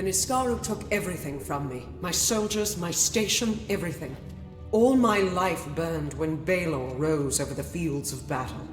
The Niskaru took everything from me. My soldiers, my station, everything. All my life burned when Balor rose over the fields of battle.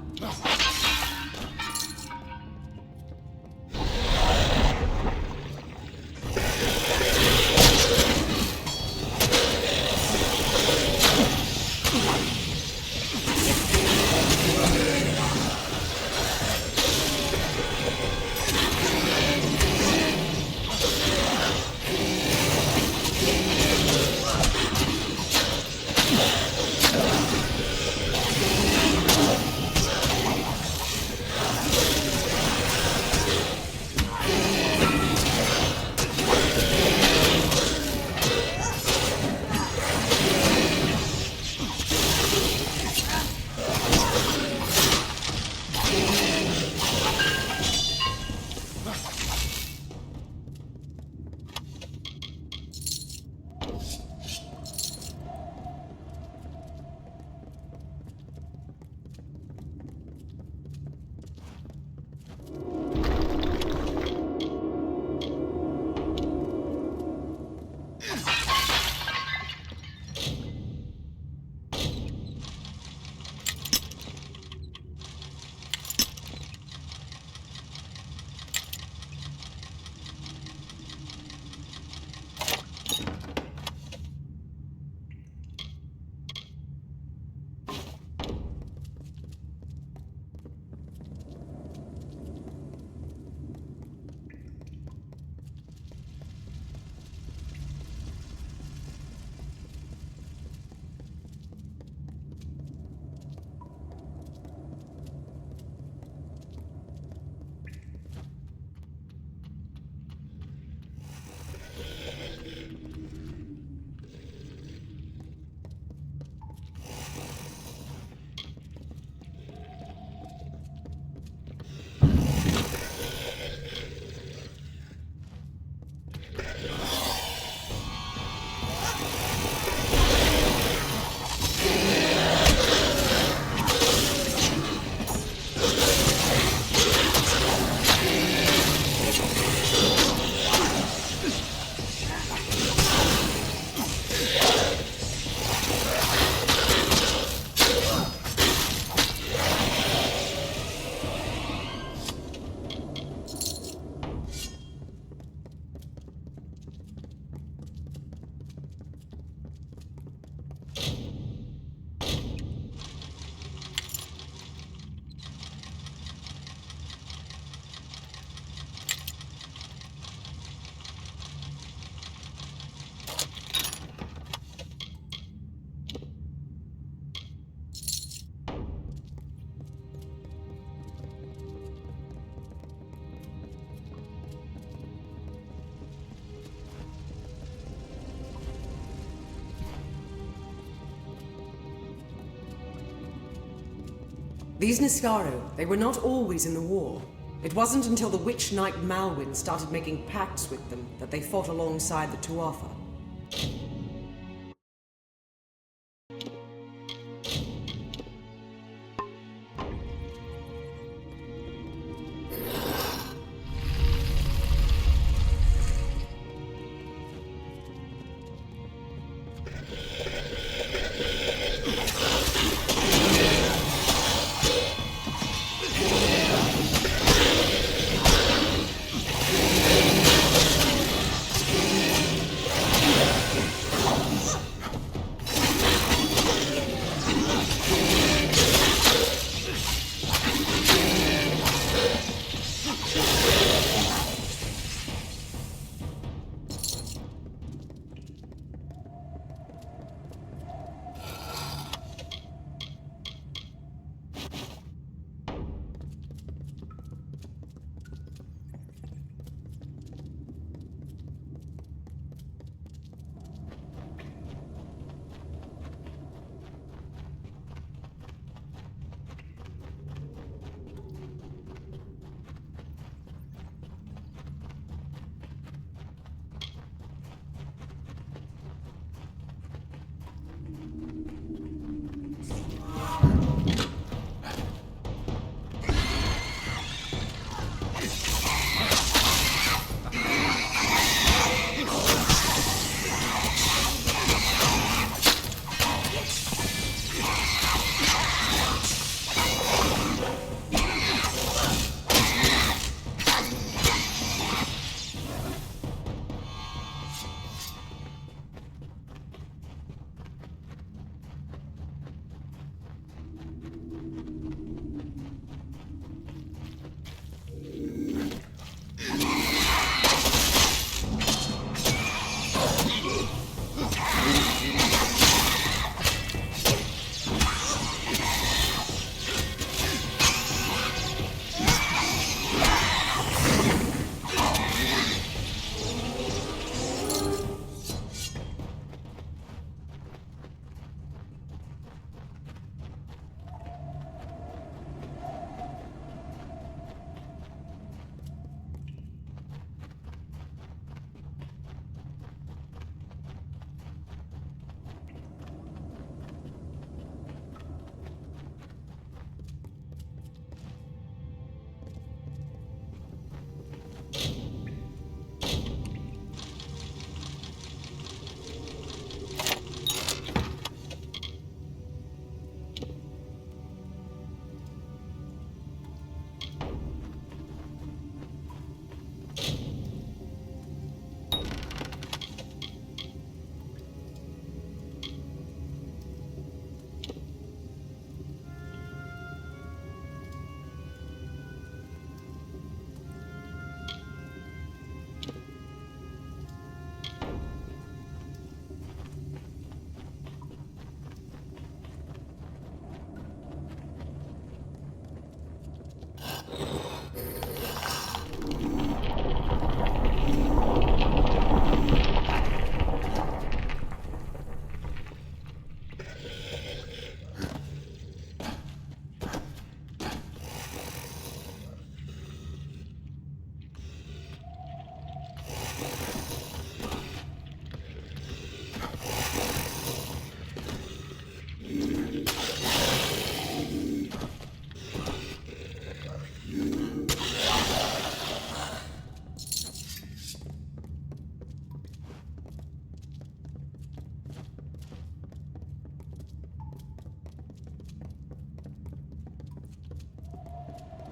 These Niskaru, they were not always in the war. It wasn't until the Witch Knight Malwyn started making pacts with them that they fought alongside the Tuatha.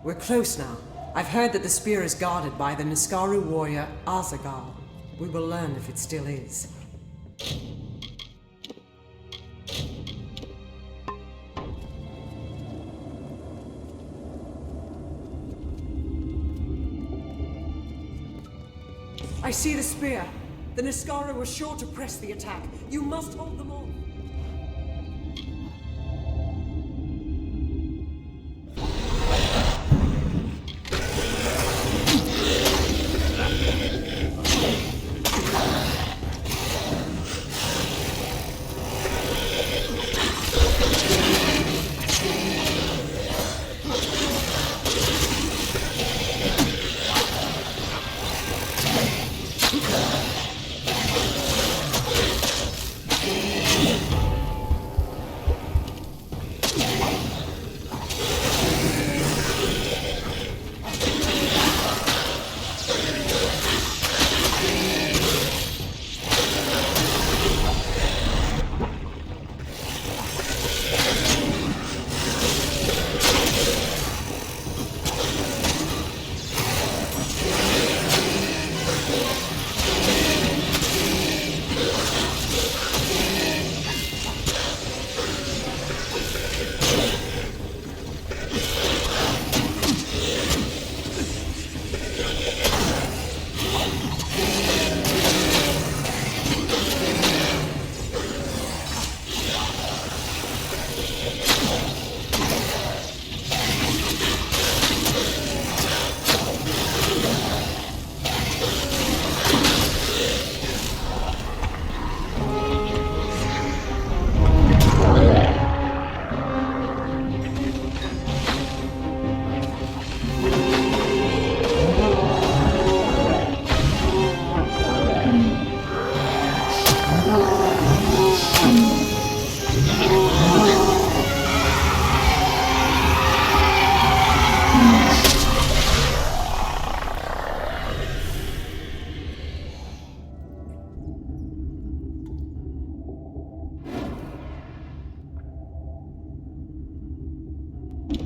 We're close now. I've heard that the spear is guarded by the Niskaru warrior Azagal. We will learn if it still is. I see the spear. The Niskaru were sure to press the attack. You must hold them off.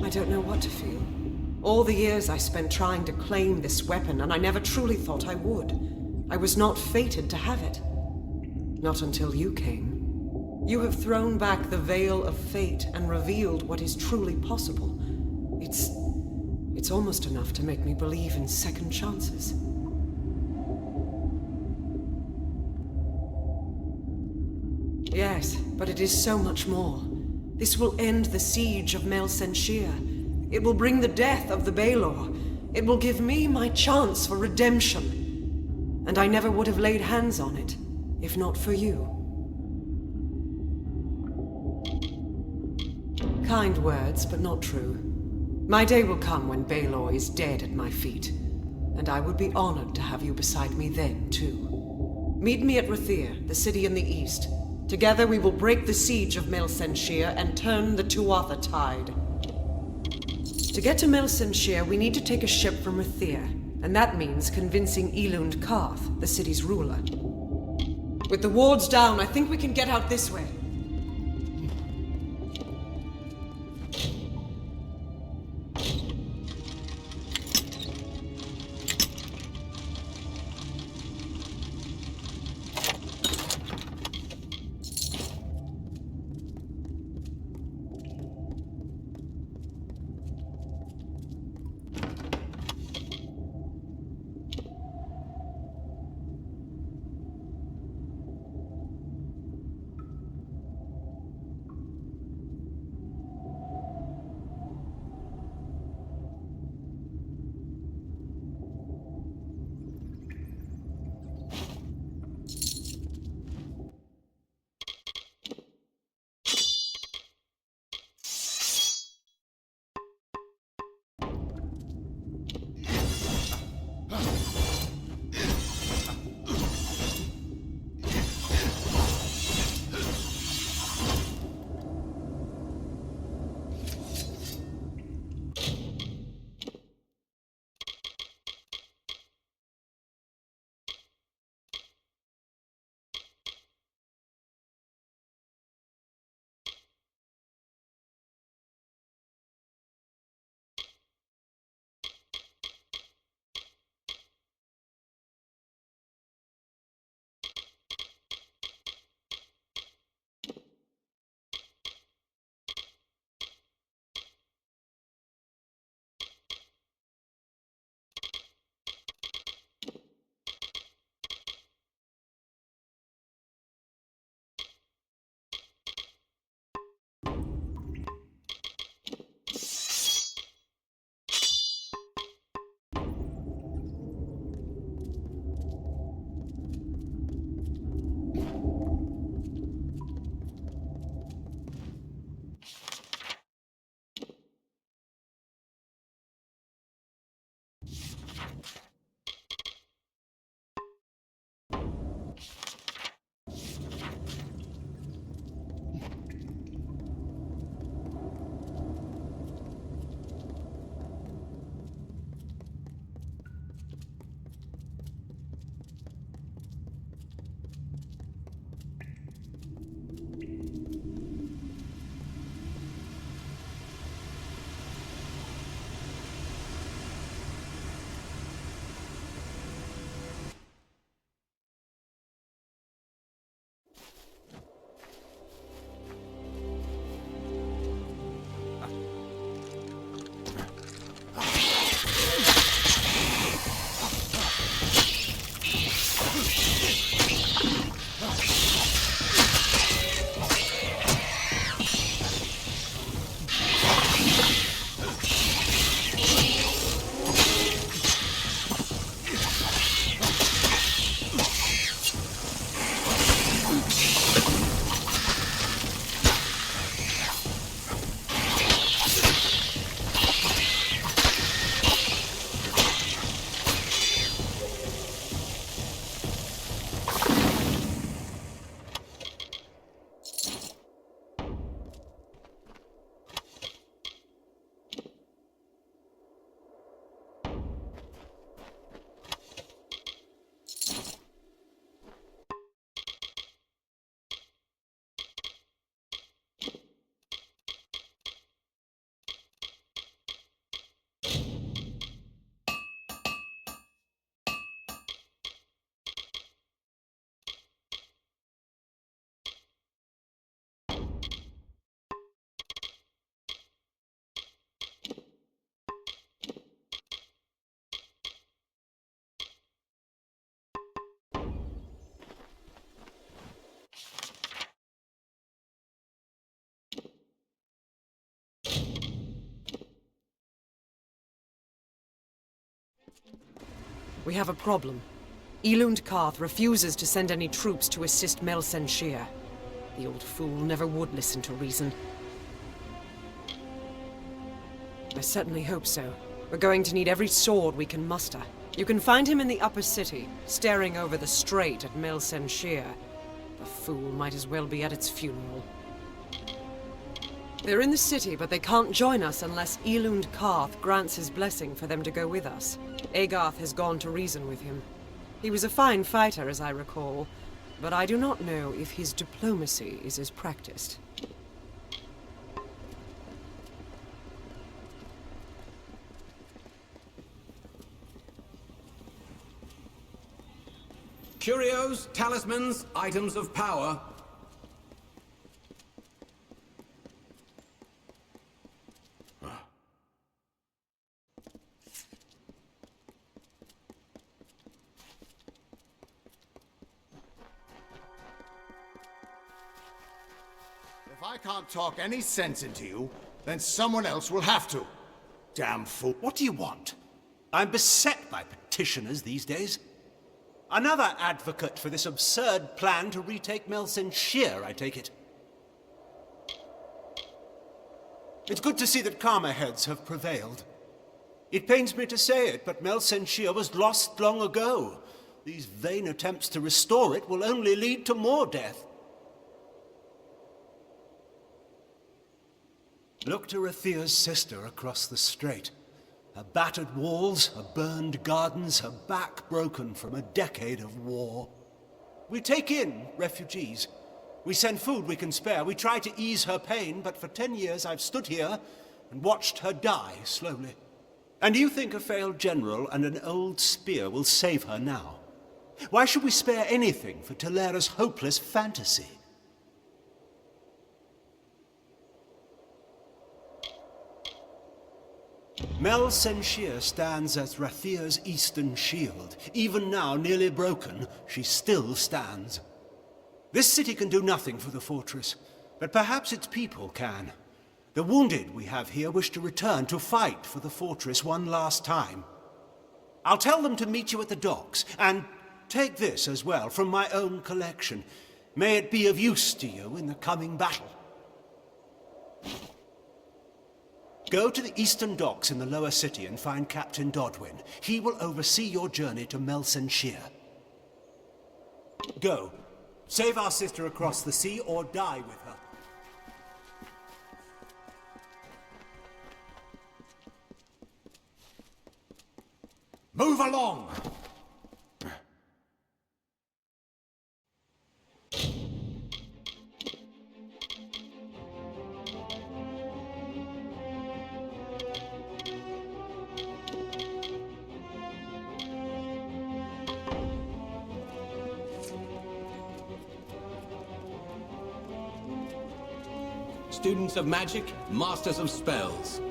I don't know what to feel. All the years I spent trying to claim this weapon, and I never truly thought I would. I was not fated to have it. Not until you came. You have thrown back the veil of fate and revealed what is truly possible. It's almost enough to make me believe in second chances. Yes, but it is so much more. This will end the siege of Mel Senshir. It will bring the death of the Baelor. It will give me my chance for redemption. And I never would have laid hands on it, if not for you. Kind words, but not true. My day will come when Baelor is dead at my feet, and I would be honored to have you beside me then, too. Meet me at Rathir, the city in the east. Together we will break the siege of Mel Senshir and turn the Tuatha tide. To get to Mel Senshir, we need to take a ship from Rathir, and that means convincing Elund Karth, the city's ruler. With the wards down, I think we can get out this way. We have a problem. Elund Karth refuses to send any troops to assist Mel Senshir. The old fool never would listen to reason. I certainly hope so. We're going to need every sword we can muster. You can find him in the upper city, staring over the strait at Mel Senshir. The fool might as well be at its funeral. They're in the city, but they can't join us unless Elund Karth grants his blessing for them to go with us. Agarth has gone to reason with him. He was a fine fighter, as I recall, but I do not know if his diplomacy is as practiced. Curios, talismans, items of power. If I can't talk any sense into you, then someone else will have to. Damn fool. What do you want? I'm beset by petitioners these days. Another advocate for this absurd plan to retake Mel Senshir, I take it. It's good to see that calmer heads have prevailed. It pains me to say it, but Mel Senshir was lost long ago. These vain attempts to restore it will only lead to more death. Look to Rathea's sister across the strait. Her battered walls, her burned gardens, her back broken from a decade of war. We take in refugees. We send food we can spare. We try to ease her pain, but for 10 years I've stood here and watched her die slowly. And you think a failed general and an old spear will save her now? Why should we spare anything for Telera's hopeless fantasy? Mel Senshir stands as Rathea's eastern shield. Even now, nearly broken, she still stands. This city can do nothing for the fortress, but perhaps its people can. The wounded we have here wish to return to fight for the fortress one last time. I'll tell them to meet you at the docks, and take this as well from my own collection. May it be of use to you in the coming battle. Go to the eastern docks in the lower city and find Captain Dodwin. He will oversee your journey to Melsenshire. Go. Save our sister across the sea or die with her. Move along! Students of magic, masters of spells.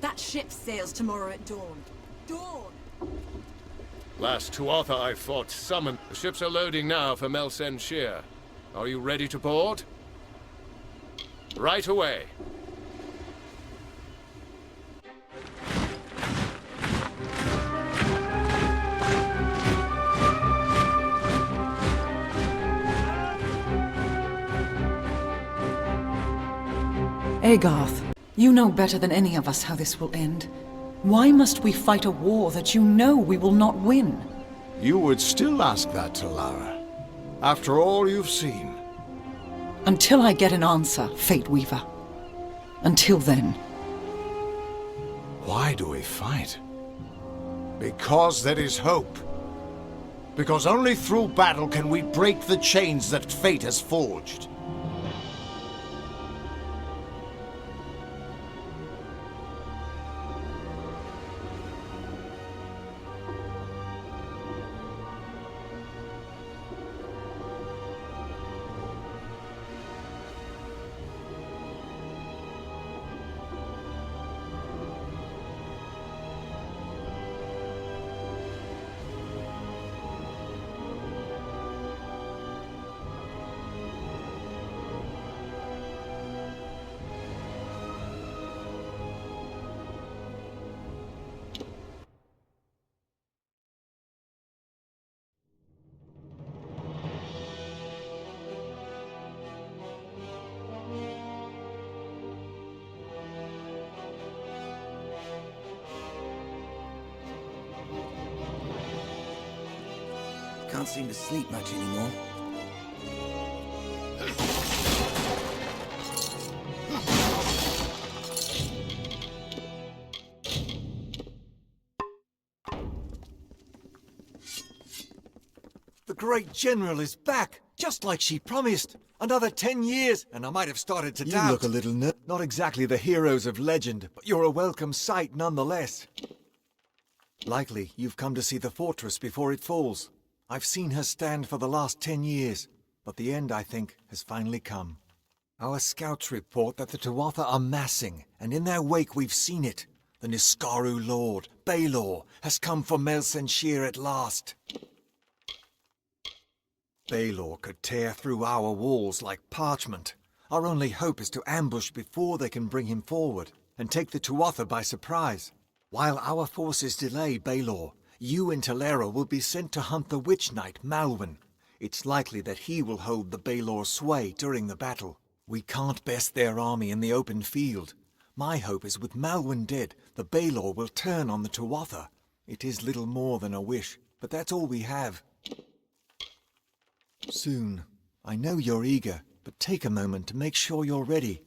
That ship sails tomorrow at dawn. Dawn! Last Tuatha I fought summoned. The ships are loading now for Melsenshire. Are you ready to board? Right away. Agarth, you know better than any of us how this will end. Why must we fight a war that you know we will not win? You would still ask that to Lara, after all you've seen. Until I get an answer, Fate Weaver. Until then. Why do we fight? Because there is hope. Because only through battle can we break the chains that fate has forged. Can't seem to sleep much anymore. The great general is back, just like she promised. Another 10 years, and I might have started to doubt. You look a little nervous. Not exactly the heroes of legend, but you're a welcome sight nonetheless. Likely you've come to see the fortress before it falls. I've seen her stand for the last 10 years, but the end, I think, has finally come. Our scouts report that the Tuatha are massing, and in their wake we've seen it. The Niskaru Lord, Baelor, has come for Melsenshire at last. Baelor could tear through our walls like parchment. Our only hope is to ambush before they can bring him forward, and take the Tuatha by surprise. While our forces delay Baelor, you and Talera will be sent to hunt the Witch Knight, Malwyn. It's likely that he will hold the Baelor sway during the battle. We can't best their army in the open field. My hope is with Malwyn dead, the Baelor will turn on the Tuatha. It is little more than a wish, but that's all we have. Soon. I know you're eager, but take a moment to make sure you're ready.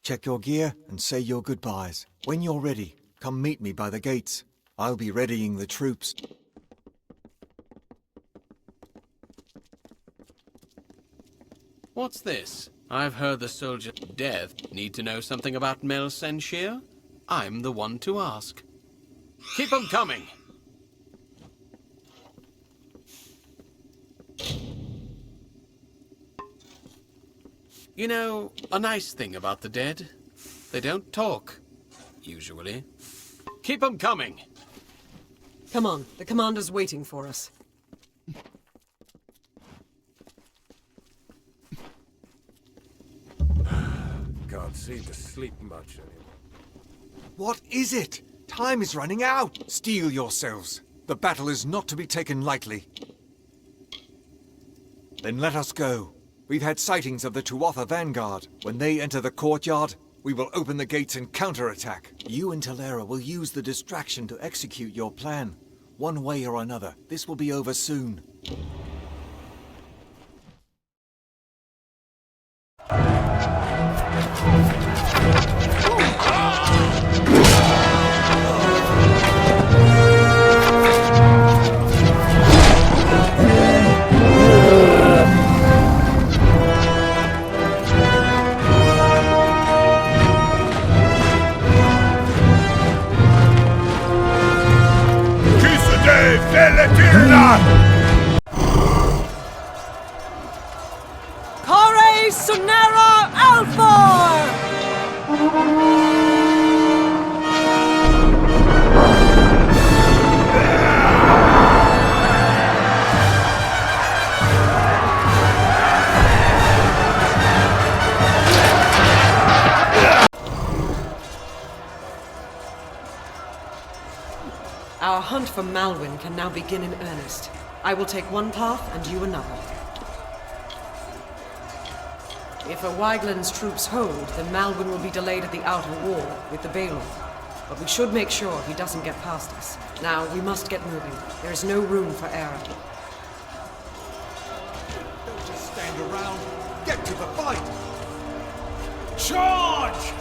Check your gear and say your goodbyes. When you're ready, come meet me by the gates. I'll be readying the troops. What's this? I've heard the soldiers of death need to know something about Melsenshire. I'm the one to ask. Keep 'em coming! You know, a nice thing about the dead, they don't talk, usually. Keep 'em coming! Come on, the commander's waiting for us. God can't seem to sleep much anymore. What is it? Time is running out! Steel yourselves. The battle is not to be taken lightly. Then let us go. We've had sightings of the Tuatha Vanguard. When they enter the courtyard, we will open the gates and counterattack. You and Talera will use the distraction to execute your plan. One way or another, this will be over soon. Kore Sunera Alfor! Our hunt for Malwyn can now begin in earnest. I will take one path and you another. If a Wygland's troops hold, then Malwyn will be delayed at the outer wall with the Balor. But we should make sure he doesn't get past us. Now, we must get moving. There is no room for error. Don't just stand around. Get to the fight! Charge!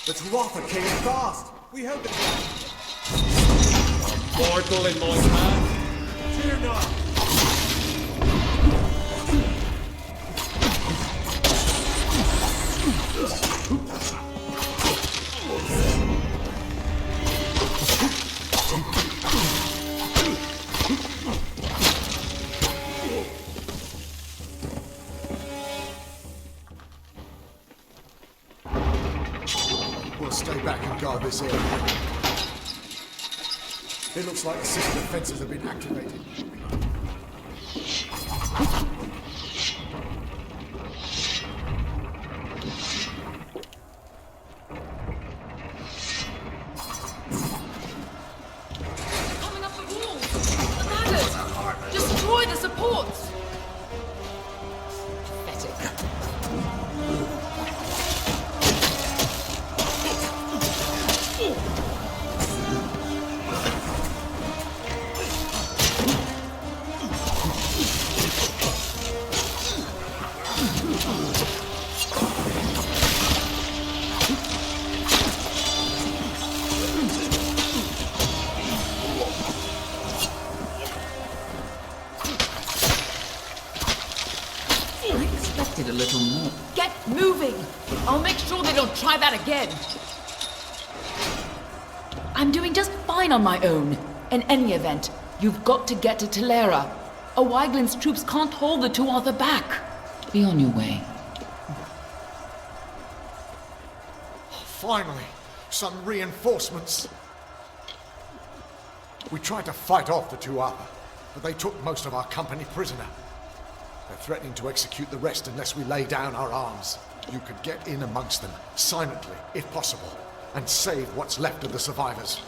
The Tuatha came fast! We hope it... A mortal in my path. Fear not! We'll stay back and guard this area. It looks like the city defenses have been activated. Coming up the walls! The ladders! Destroy the supports! Pathetic. A little more. Get moving! I'll make sure they don't try that again. I'm doing just fine on my own. In any event, you've got to get to Talera. A Wygland's troops can't hold the Tuatha back. Be on your way. Finally, some reinforcements. We tried to fight off the Tuatha, but they took most of our company prisoner. They're threatening to execute the rest unless we lay down our arms. You could get in amongst them, silently, if possible, and save what's left of the survivors.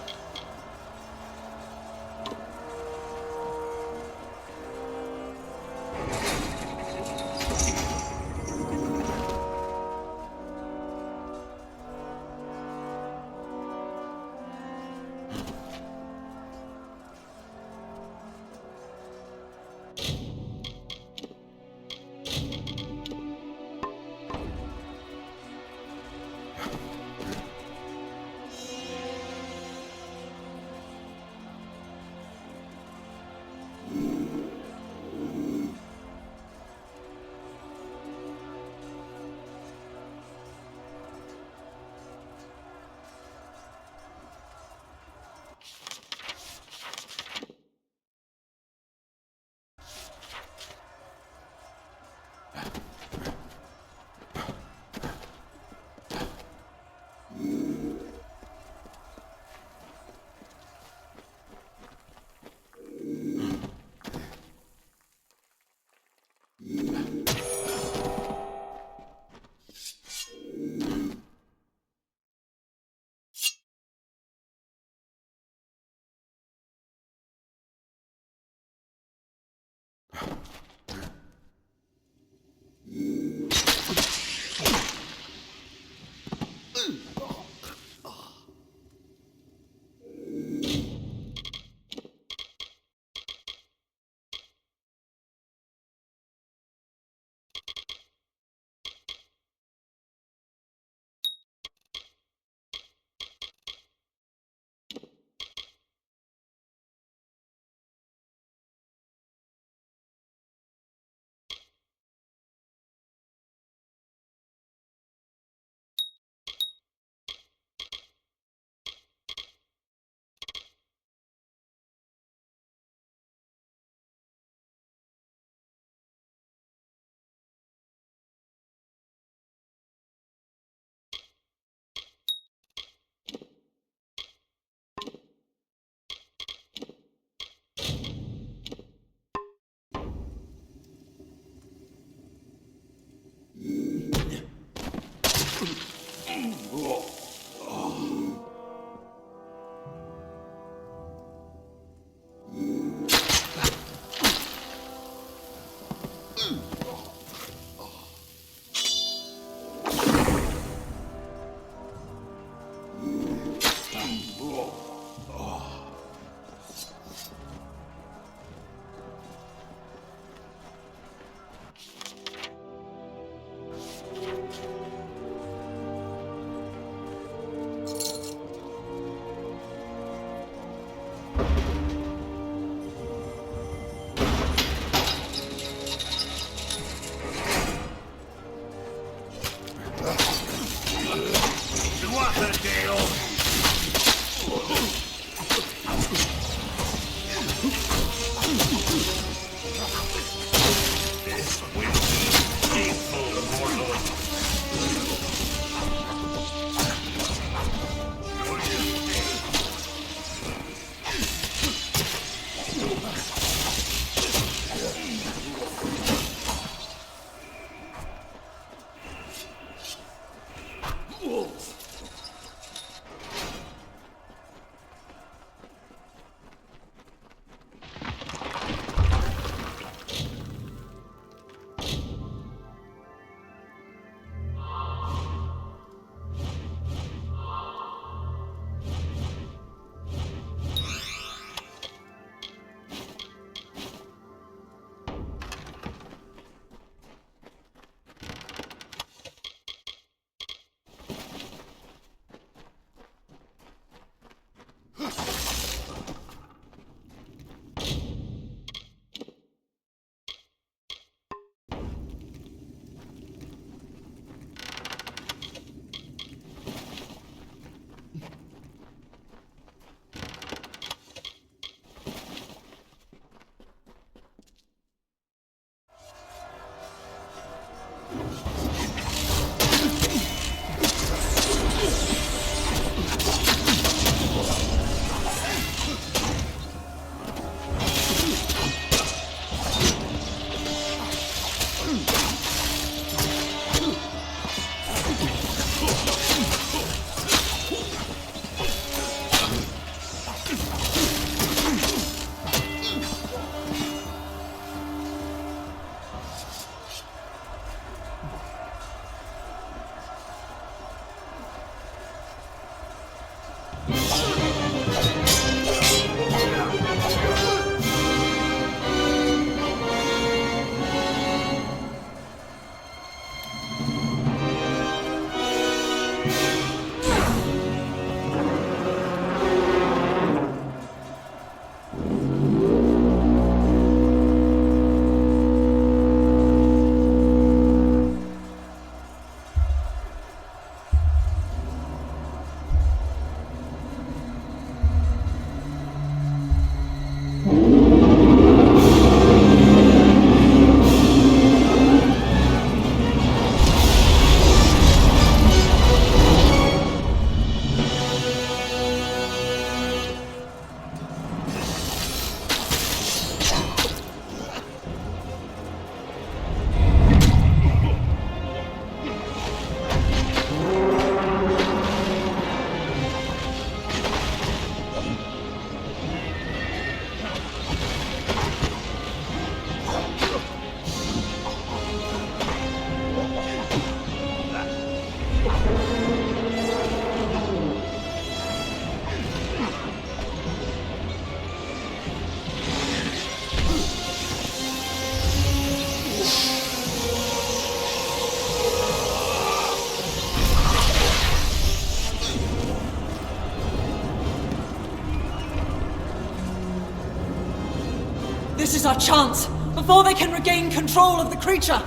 This is our chance, before they can regain control of the creature!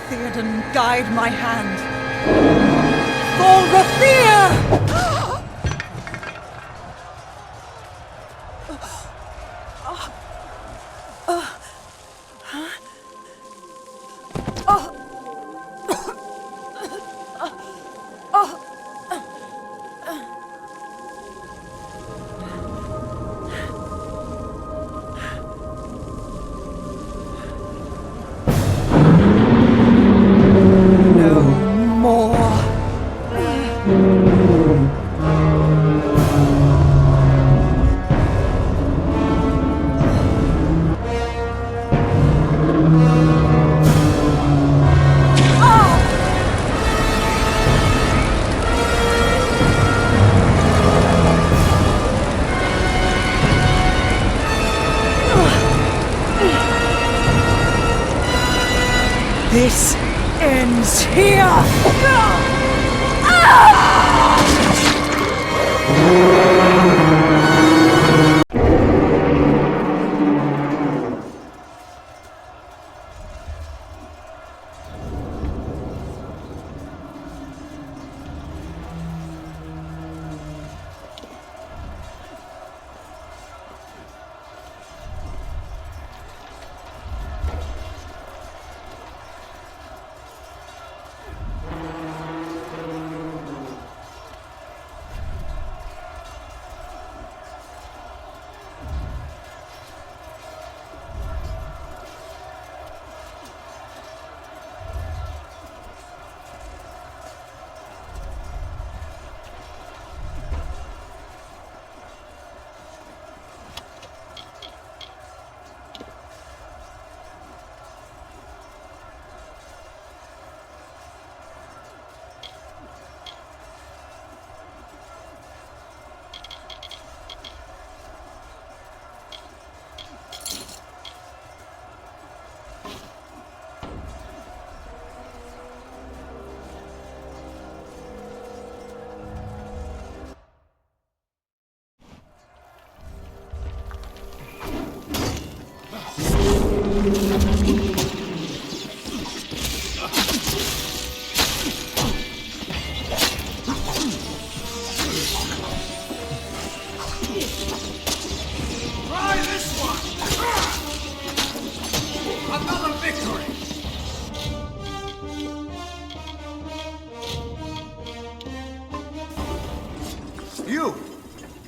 Theoden, guide my hand. For Rathir! This ends here!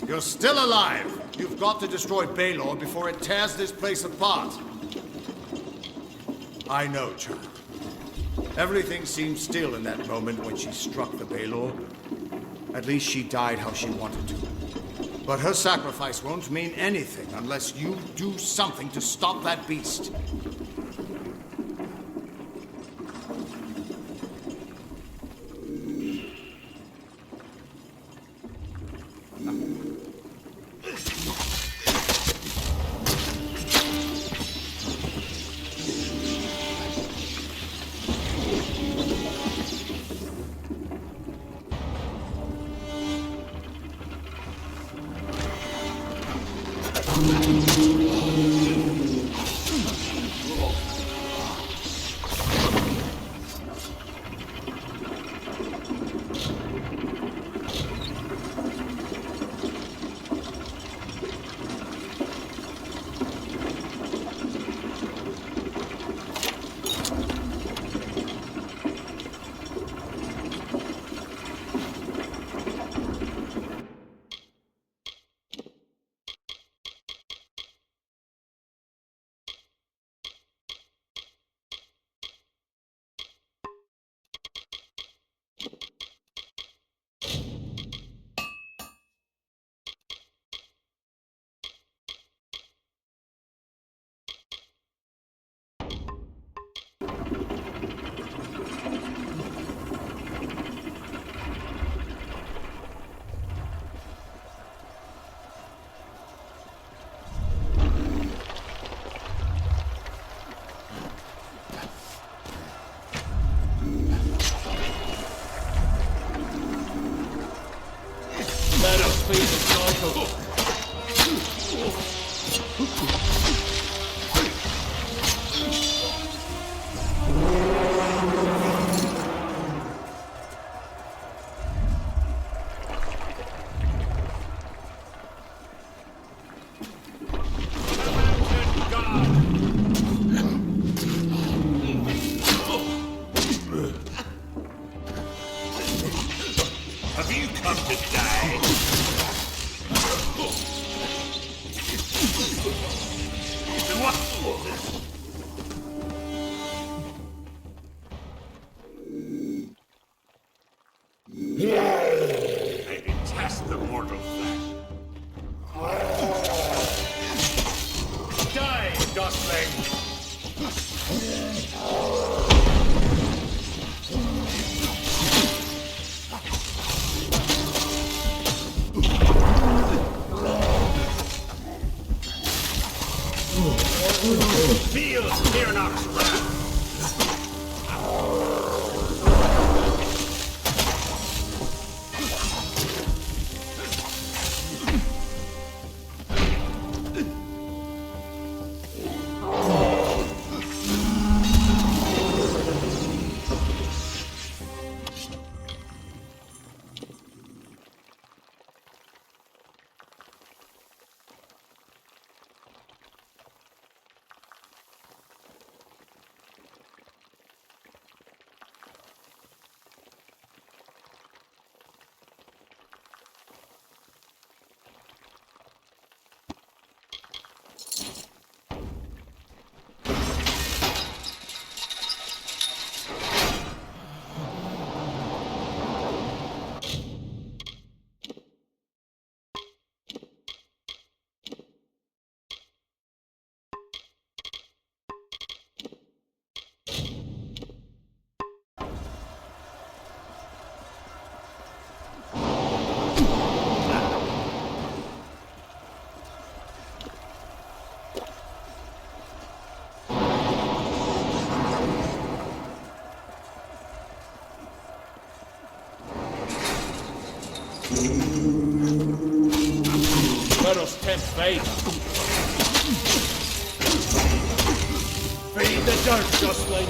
You're still alive. You've got to destroy Baelor before it tears this place apart. I know, child. Everything seemed still in that moment when she struck the Baelor. At least she died how she wanted to. But her sacrifice won't mean anything unless you do something to stop that beast. Let us feed the cycle. Have you come to die? I detest the mortal flesh. Die, gosling! Feel Tirnock's wrath! Let us tempt fate. Feed the dirt, gosling.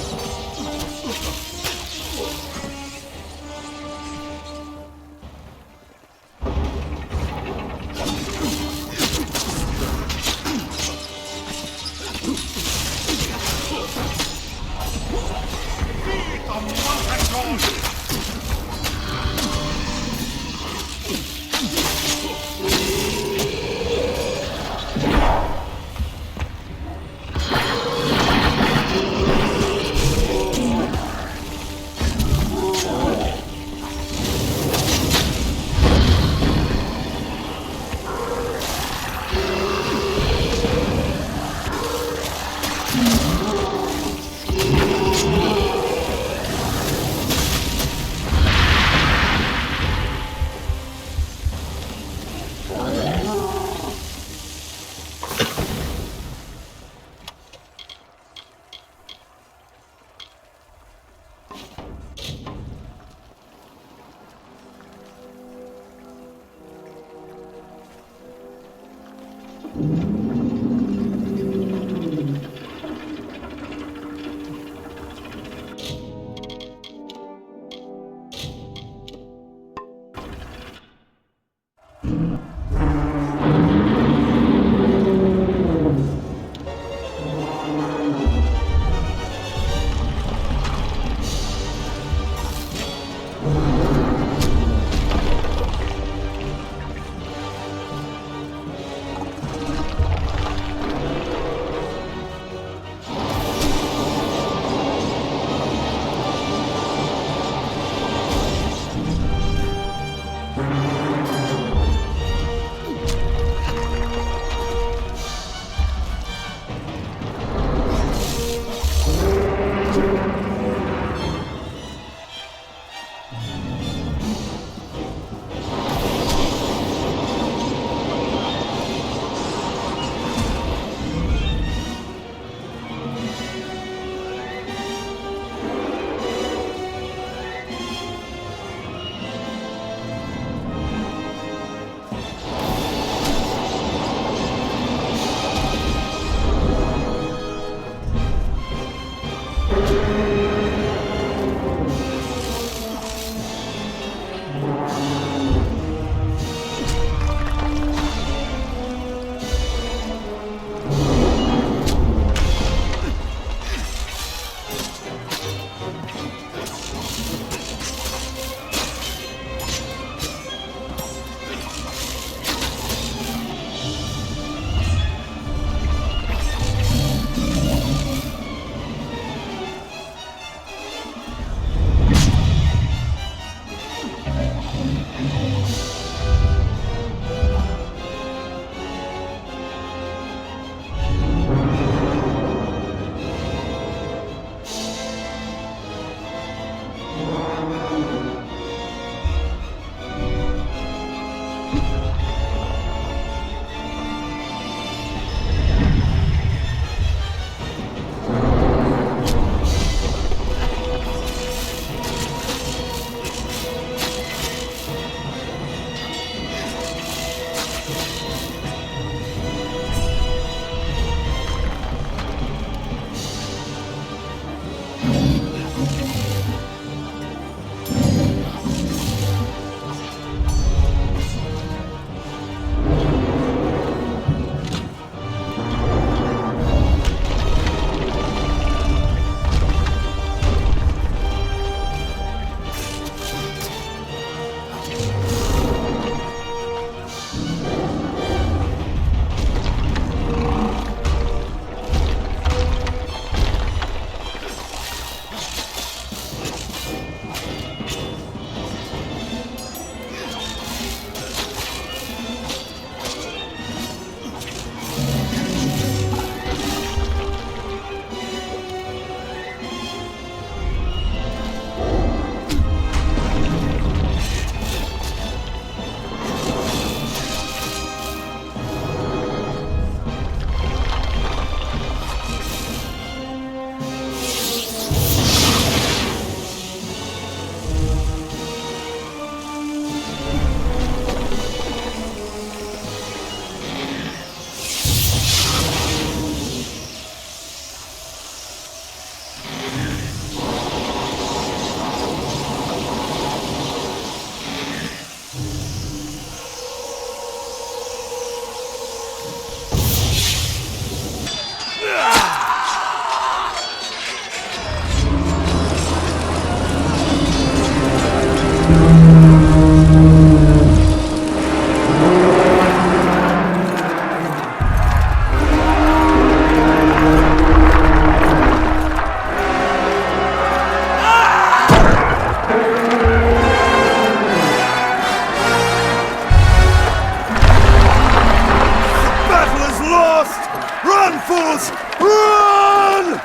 Run!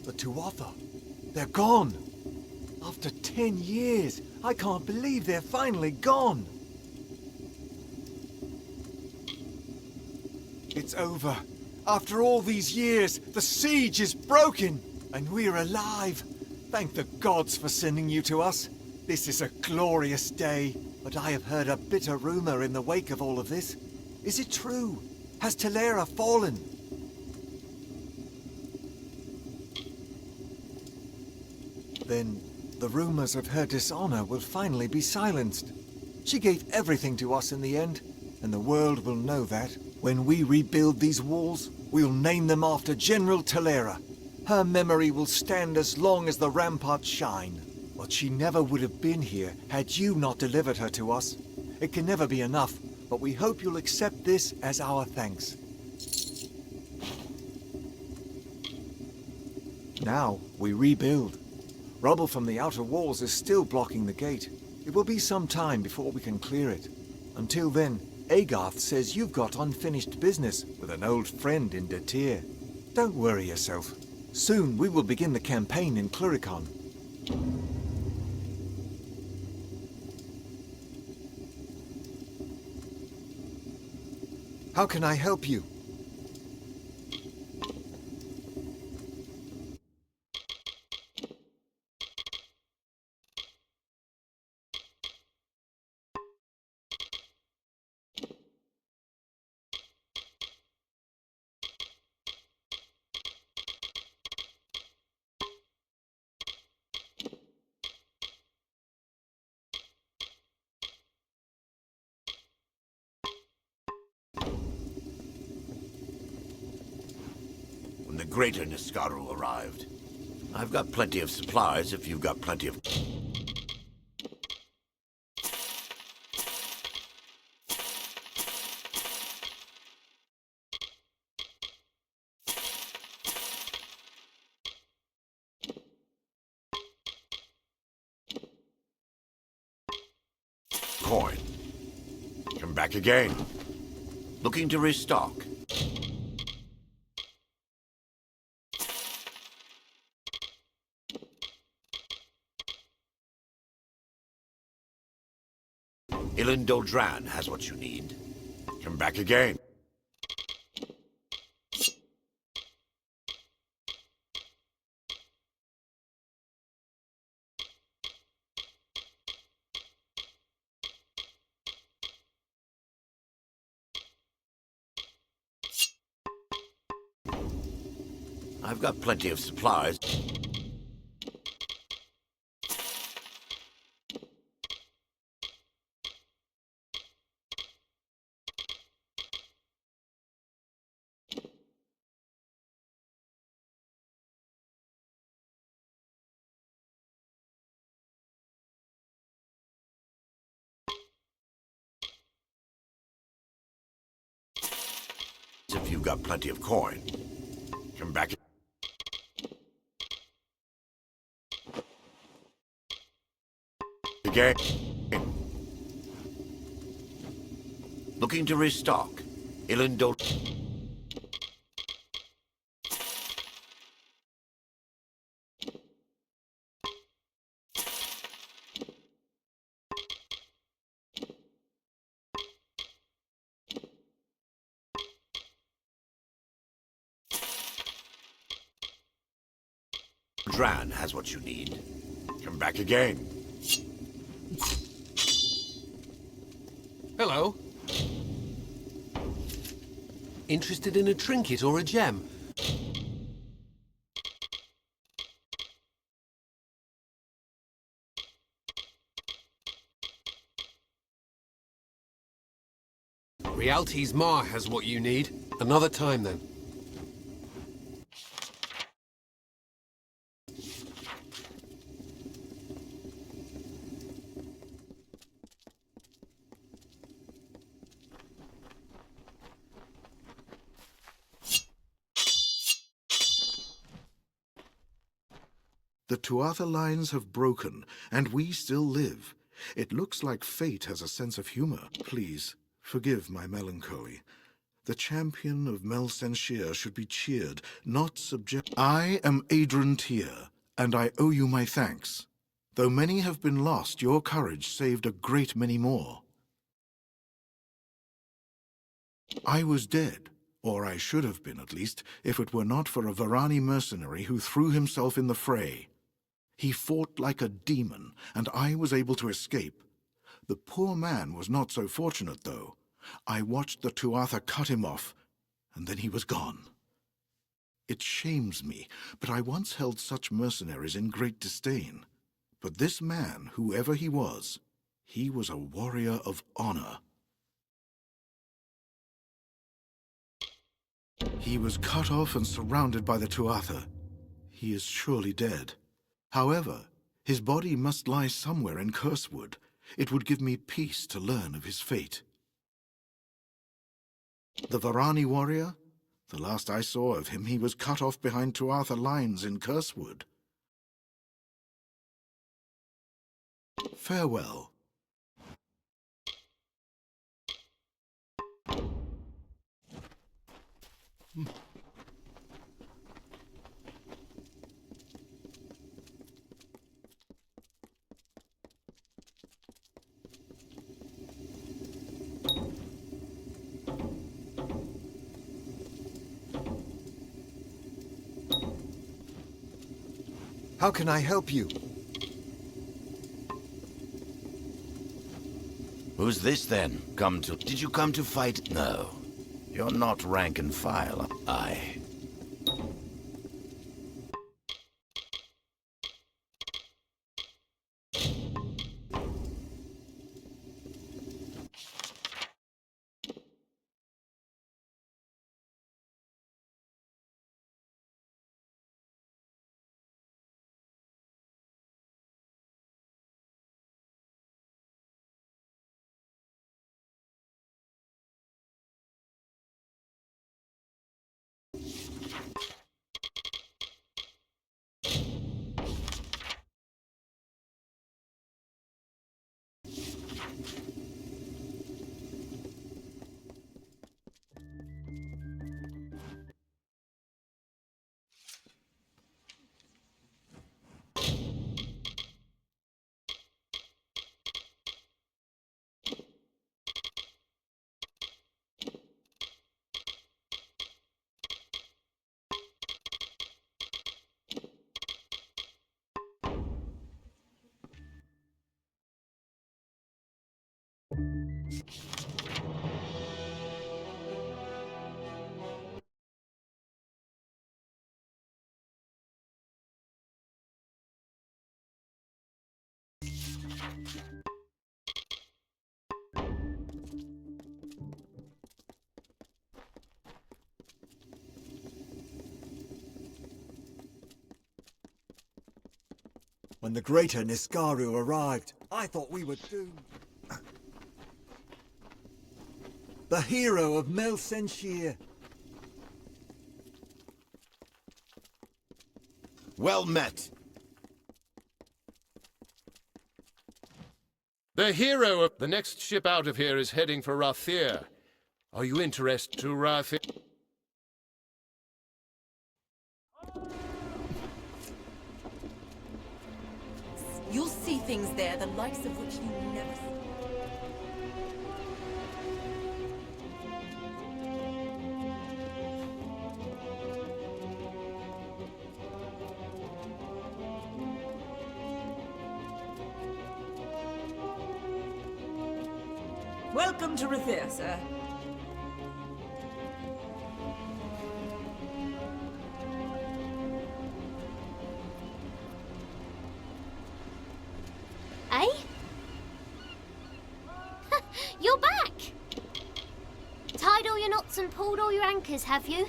The Tuatha, they're gone. After 10 years, I can't believe they're finally gone. It's over. After all these years, the siege is broken, and we're alive. Thank the gods for sending you to us. This is a glorious day, but I have heard a bitter rumor in the wake of all of this. Is it true? Has Talera fallen? Then the rumors of her dishonor will finally be silenced. She gave everything to us in the end, and the world will know that. When we rebuild these walls, we'll name them after General Talera. Her memory will stand as long as the ramparts shine. But she never would have been here had you not delivered her to us. It can never be enough, but we hope you'll accept this as our thanks. Now we rebuild. Rubble from the outer walls is still blocking the gate. It will be some time before we can clear it. Until then, Agarth says you've got unfinished business with an old friend in Datir. Don't worry yourself. Soon we will begin the campaign in Cluricon. How can I help you? The greater Niskaru arrived. I've got plenty of supplies if you've got plenty of... coin. Come back again. Looking to restock. Doldran has what you need. Come back again. I've got plenty of supplies. If you've got plenty of coin. Come back. Again. Looking to restock. Ilindol. Dran has what you need. Come back again. Hello. Interested in a trinket or a gem? Rialti's Ma has what you need. Another time then. The the Tuatha lines have broken, and we still live. It looks like fate has a sense of humor. Please, forgive my melancholy. The champion of Mel Senshir should be cheered, not subject. I am Adrian Tyr, and I owe you my thanks. Though many have been lost, your courage saved a great many more. I was dead, or I should have been at least, if it were not for a Varani mercenary who threw himself in the fray. He fought like a demon, and I was able to escape. The poor man was not so fortunate, though. I watched the Tuatha cut him off, and then he was gone. It shames me, but I once held such mercenaries in great disdain. But this man, whoever he was a warrior of honor. He was cut off and surrounded by the Tuatha. He is surely dead. However, his body must lie somewhere in Cursewood. It would give me peace to learn of his fate. The Varani warrior? The last I saw of him, he was cut off behind Tuatha lines in Cursewood. Farewell. How can I help you? Who's this then? Did you come to fight? No. You're not rank and file. Aye. When the greater Niskaru arrived, I thought we were doomed. The hero of Mel Senshir. Well met. The hero of the next ship out of here is heading for Rathir. Are you interested to Rathir? You'll see things there, the likes of which you never see. Welcome to Rathir, sir. Eh? You're back! Tied all your knots and pulled all your anchors, have you?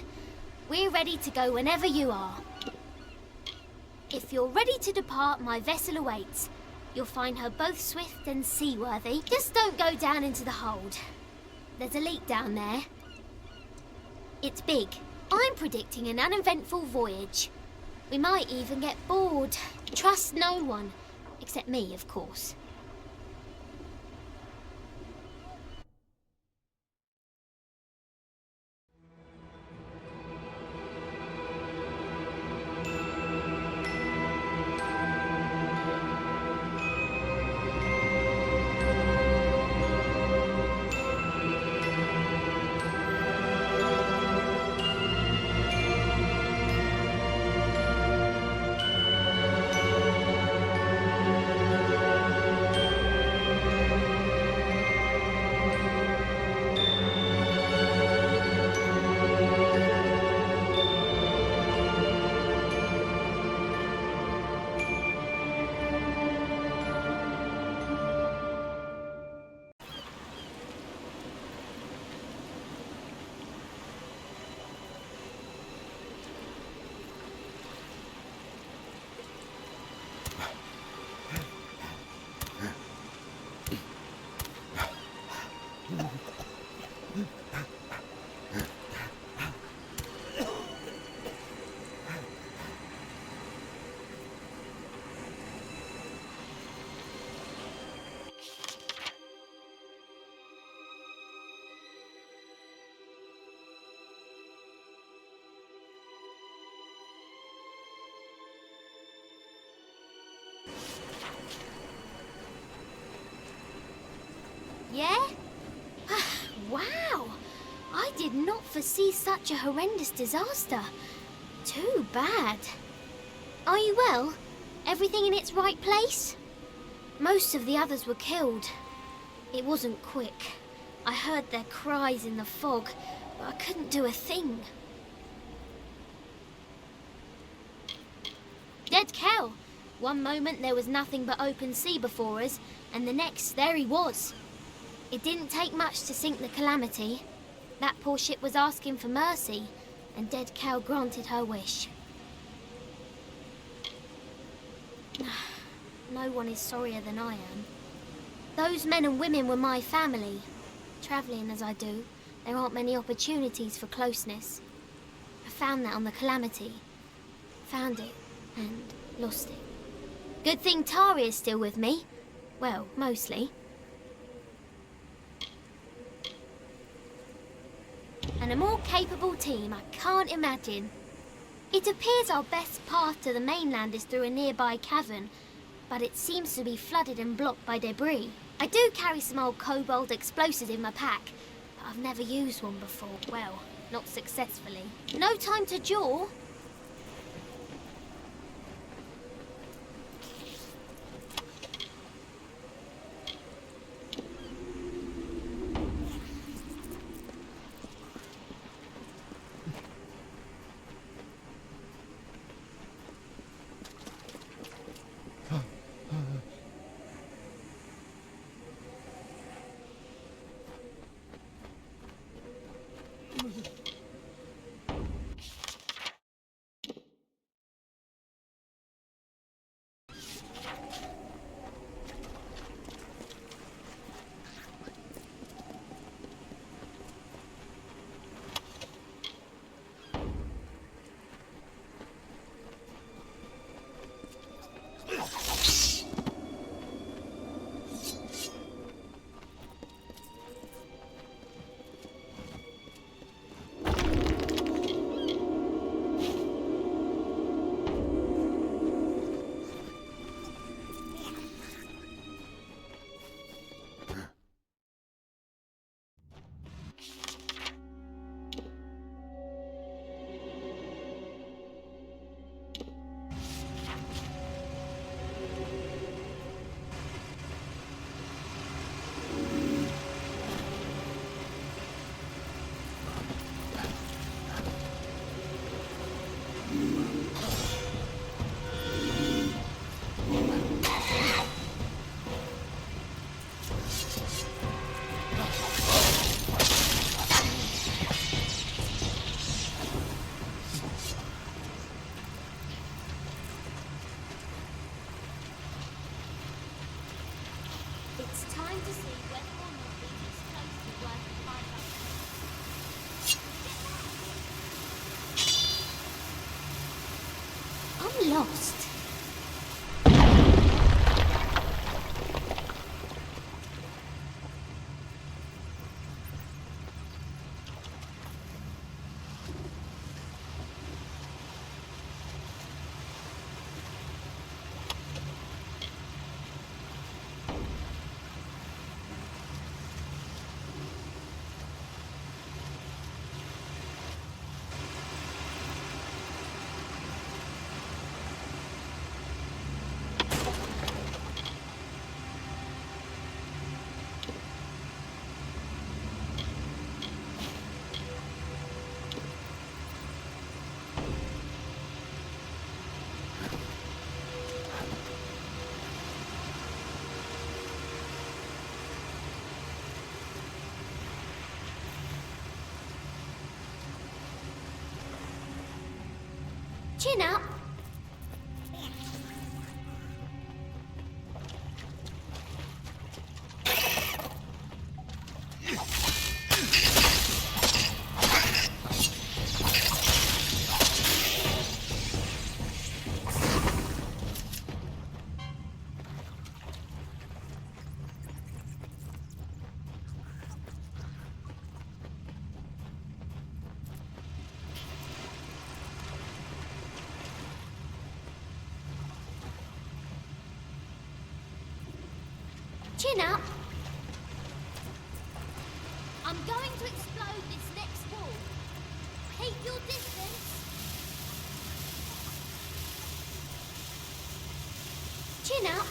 We're ready to go whenever you are. If you're ready to depart, my vessel awaits. You'll find her both swift and seaworthy. Just don't go down into the hold. There's a leak down there. It's big. I'm predicting an uneventful voyage. We might even get bored. Trust no one. Except me, of course. Yeah? Wow! I did not foresee such a horrendous disaster. Too bad. Are you well? Everything in its right place? Most of the others were killed. It wasn't quick. I heard their cries in the fog, but I couldn't do a thing. Dead cow. One moment there was nothing but open sea before us, and the next there he was. It didn't take much to sink the Calamity. That poor ship was asking for mercy, and Dead Cow granted her wish. No one is sorrier than I am. Those men and women were my family. Travelling as I do, there aren't many opportunities for closeness. I found that on the Calamity. Found it, and lost it. Good thing Tari is still with me. Well, mostly. And a more capable team I can't imagine. It appears our best path to the mainland is through a nearby cavern, but it seems to be flooded and blocked by debris. I do carry some old cobalt explosives in my pack, but I've never used one before. Well, not successfully. No time to jaw. I'm lost. Chin up. Chin up. I'm going to explode this next wall. Keep your distance. Chin up.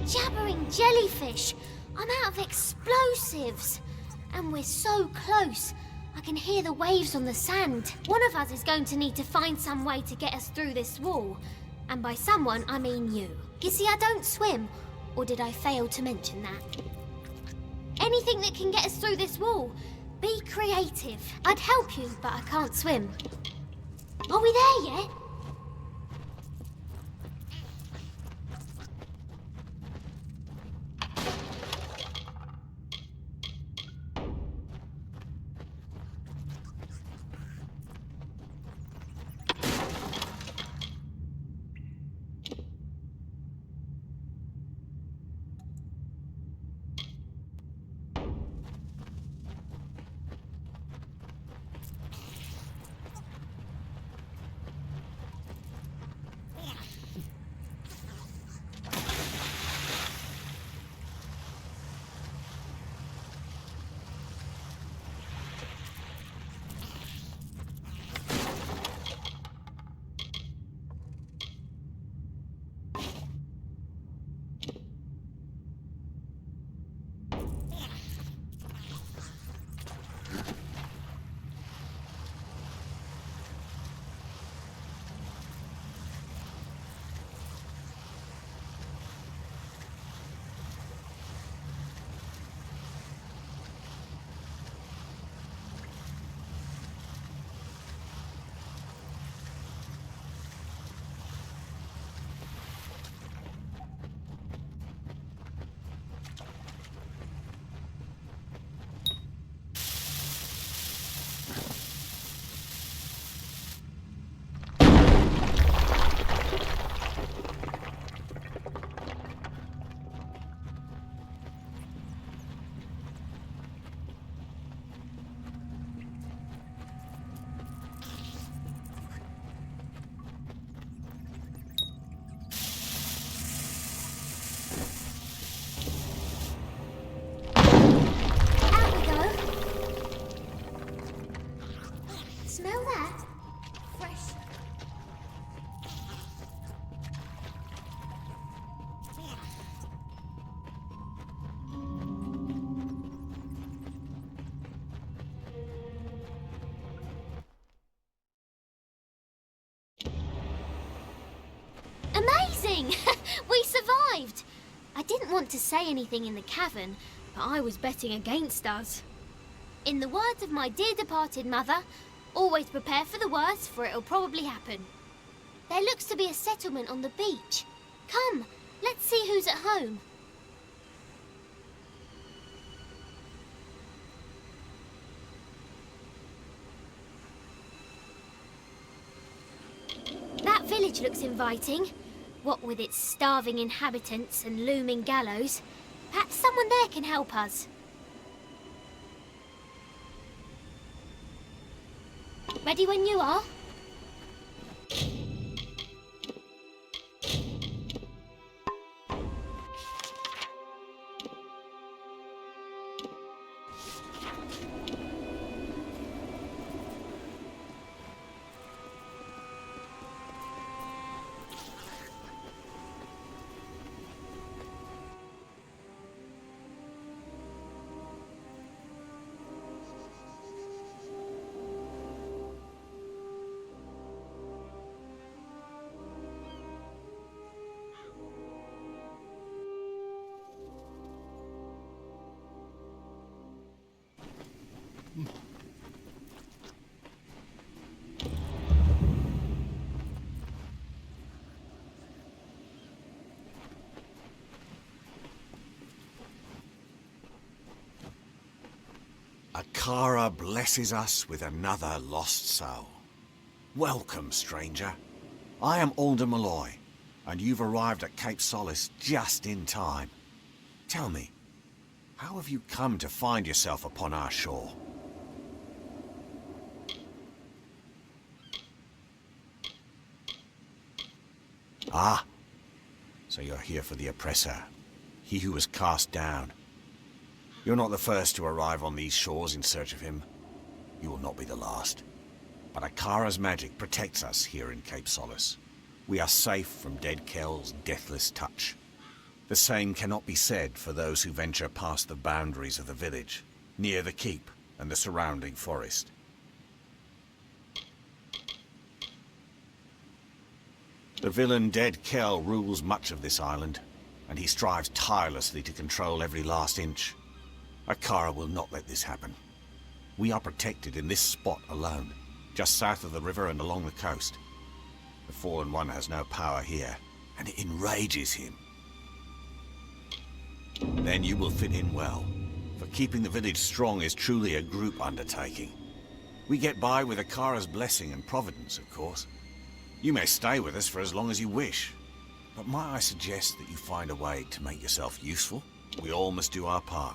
Jabbering jellyfish! I'm out of explosives! And we're so close. I can hear the waves on the sand. One of us is going to need to find some way to get us through this wall. And by someone, I mean you. You see, I don't swim. Or did I fail to mention that? Anything that can get us through this wall. Be creative. I'd help you, but I can't swim. Are we there yet? that? Fresh. Amazing! We survived! I didn't want to say anything in the cavern, but I was betting against us. In the words of my dear departed mother, always prepare for the worst, for it'll probably happen. There looks to be a settlement on the beach. Come, let's see who's at home. That village looks inviting. What with its starving inhabitants and looming gallows. Perhaps someone there can help us. Ready when you are? Akara blesses us with another lost soul. Welcome, stranger. I am Alder Malloy, and you've arrived at Cape Solace just in time. Tell me, how have you come to find yourself upon our shore? Ah, so you're here for the oppressor, he who was cast down. You're not the first to arrive on these shores in search of him. You will not be the last. But Akara's magic protects us here in Cape Solace. We are safe from Dead Kel's deathless touch. The same cannot be said for those who venture past the boundaries of the village, near the keep and the surrounding forest. The villain Dead Kel rules much of this island, and he strives tirelessly to control every last inch. Akara will not let this happen. We are protected in this spot alone, just south of the river and along the coast. The Fallen One has no power here, and it enrages him. Then you will fit in well, for keeping the village strong is truly a group undertaking. We get by with Akara's blessing and providence, of course. You may stay with us for as long as you wish, but might I suggest that you find a way to make yourself useful? We all must do our part.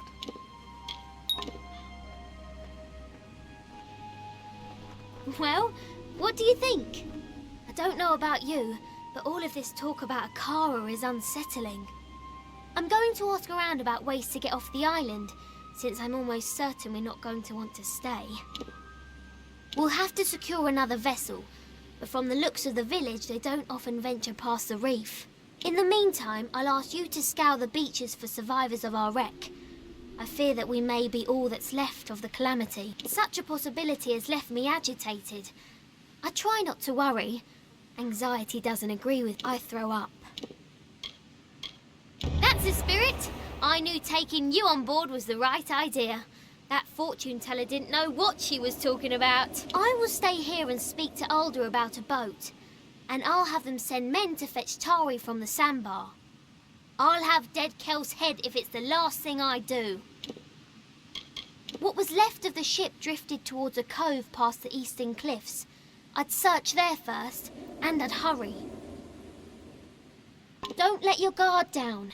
Well, what do you think? I don't know about you, but all of this talk about Akara is unsettling. I'm going to ask around about ways to get off the island, since I'm almost certain we're not going to want to stay. We'll have to secure another vessel, but from the looks of the village, they don't often venture past the reef. In the meantime, I'll ask you to scour the beaches for survivors of our wreck. I fear that we may be all that's left of the calamity. Such a possibility has left me agitated. I try not to worry. Anxiety doesn't agree with I throw up. That's the spirit! I knew taking you on board was the right idea. That fortune teller didn't know what she was talking about. I will stay here and speak to Alder about a boat. And I'll have them send men to fetch Tari from the sandbar. I'll have Dead Kel's head if it's the last thing I do. What was left of the ship drifted towards a cove past the eastern cliffs. I'd search there first, and I'd hurry. Don't let your guard down.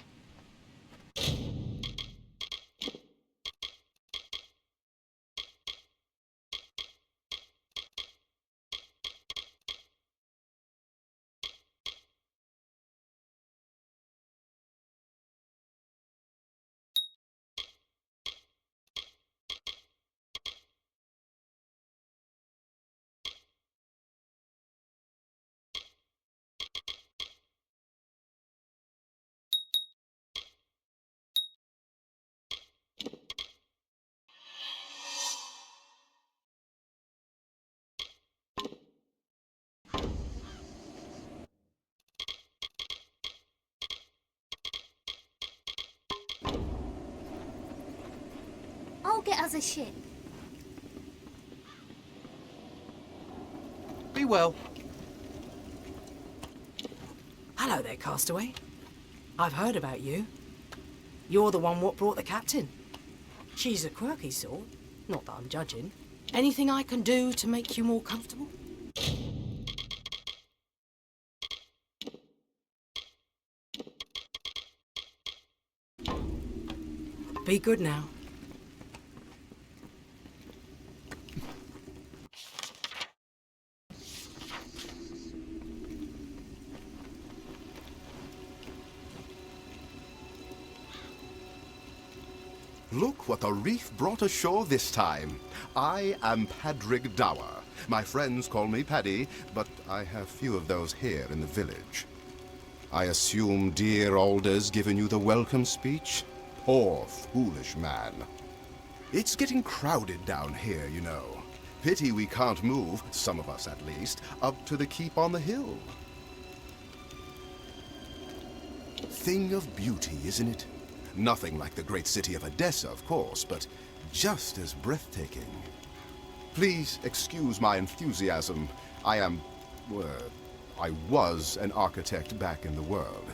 get us a ship. Be well. Hello there, castaway. I've heard about you. You're the one what brought the captain. She's a quirky sort. Not that I'm judging. Anything I can do to make you more comfortable? Be good now. Look what the reef brought ashore this time. I am Padrig Dower. My friends call me Paddy, but I have few of those here in the village. I assume dear Alder's given you the welcome speech? Poor, foolish man. It's getting crowded down here, you know. Pity we can't move, some of us at least, up to the keep on the hill. Thing of beauty, isn't it? Nothing like the great city of Odessa, of course, but just as breathtaking. Please excuse my enthusiasm. I was an architect back in the world.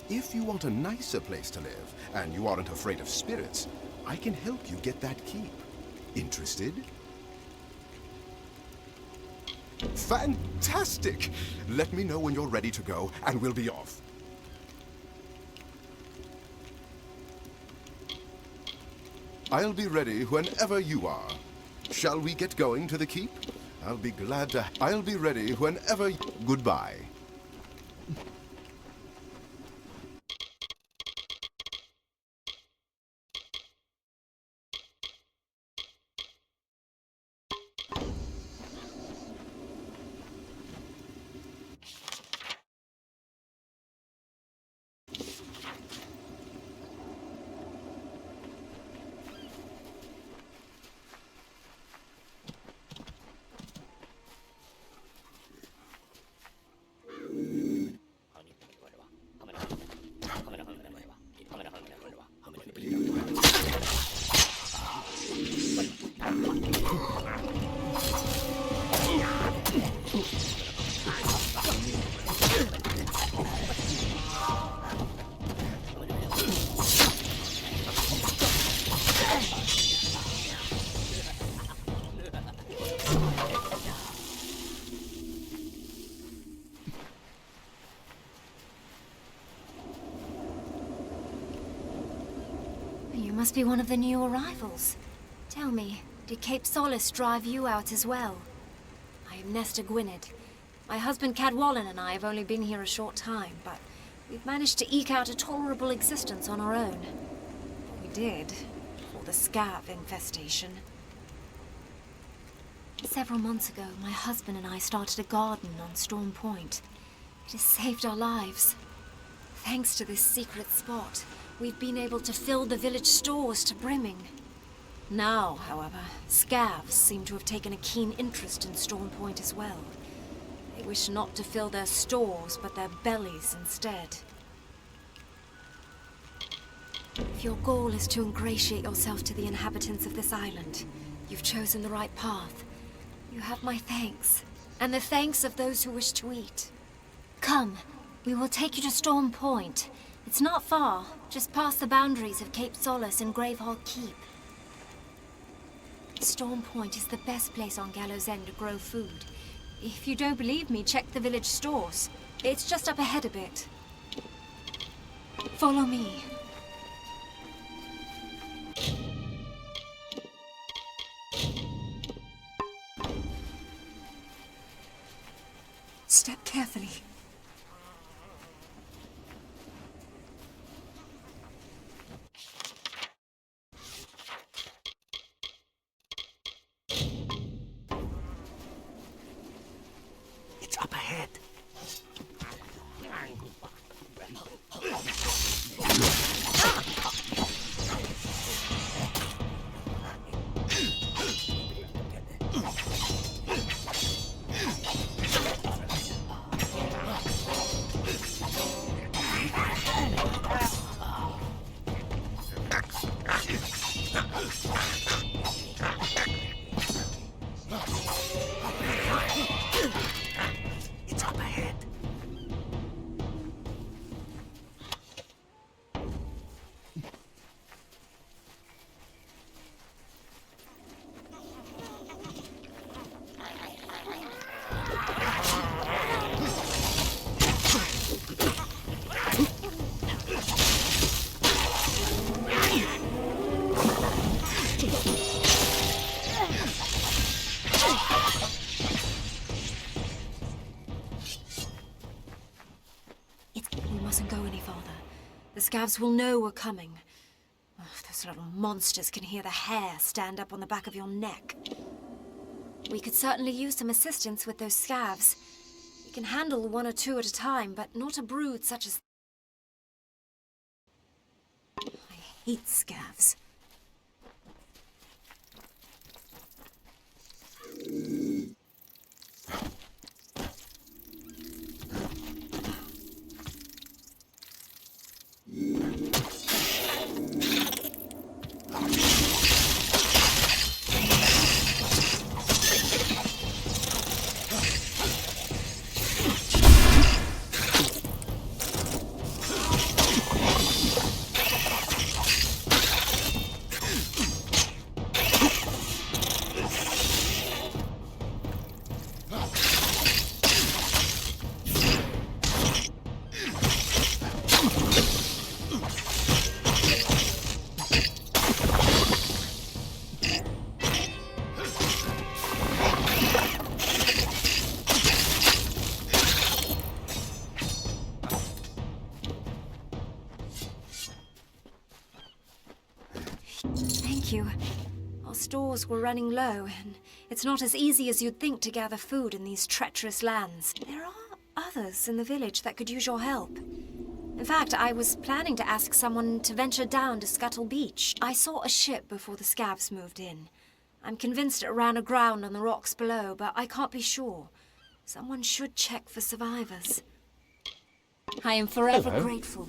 If you want a nicer place to live, and you aren't afraid of spirits, I can help you get that keep. Interested? Fantastic! Let me know when you're ready to go, and we'll be off. I'll be ready whenever you are. Shall we get going to the keep? I'll be ready whenever... Goodbye. You must be one of the new arrivals. Tell me, did Cape Solace drive you out as well? I am Nesta Gwynedd. My husband Cadwallon and I have only been here a short time, but we've managed to eke out a tolerable existence on our own. We did, before the scav infestation. Several months ago, my husband and I started a garden on Storm Point. It has saved our lives. Thanks to this secret spot, we've been able to fill the village stores to brimming. Now, however, scavs seem to have taken a keen interest in Storm Point as well. They wish not to fill their stores, but their bellies instead. If your goal is to ingratiate yourself to the inhabitants of this island, you've chosen the right path. You have my thanks, and the thanks of those who wish to eat. Come, we will take you to Storm Point. It's not far, just past the boundaries of Cape Solace and Gravehall Keep. Storm Point is the best place on Gallows End to grow food. If you don't believe me, check the village stores. It's just up ahead a bit. Follow me. Step carefully. It's up ahead. scavs will know we're coming. Ugh, those little monsters can hear the hair stand up on the back of your neck. We could certainly use some assistance with those scavs. We can handle 1 or 2 at a time, but not a brood such as... I hate scavs. Our stores were running low, and it's not as easy as you'd think to gather food in these treacherous lands. There are others in the village that could use your help. In fact, I was planning to ask someone to venture down to Scuttle Beach. I saw a ship before the scavs moved in. I'm convinced it ran aground on the rocks below, but I can't be sure. Someone should check for survivors. I am forever grateful.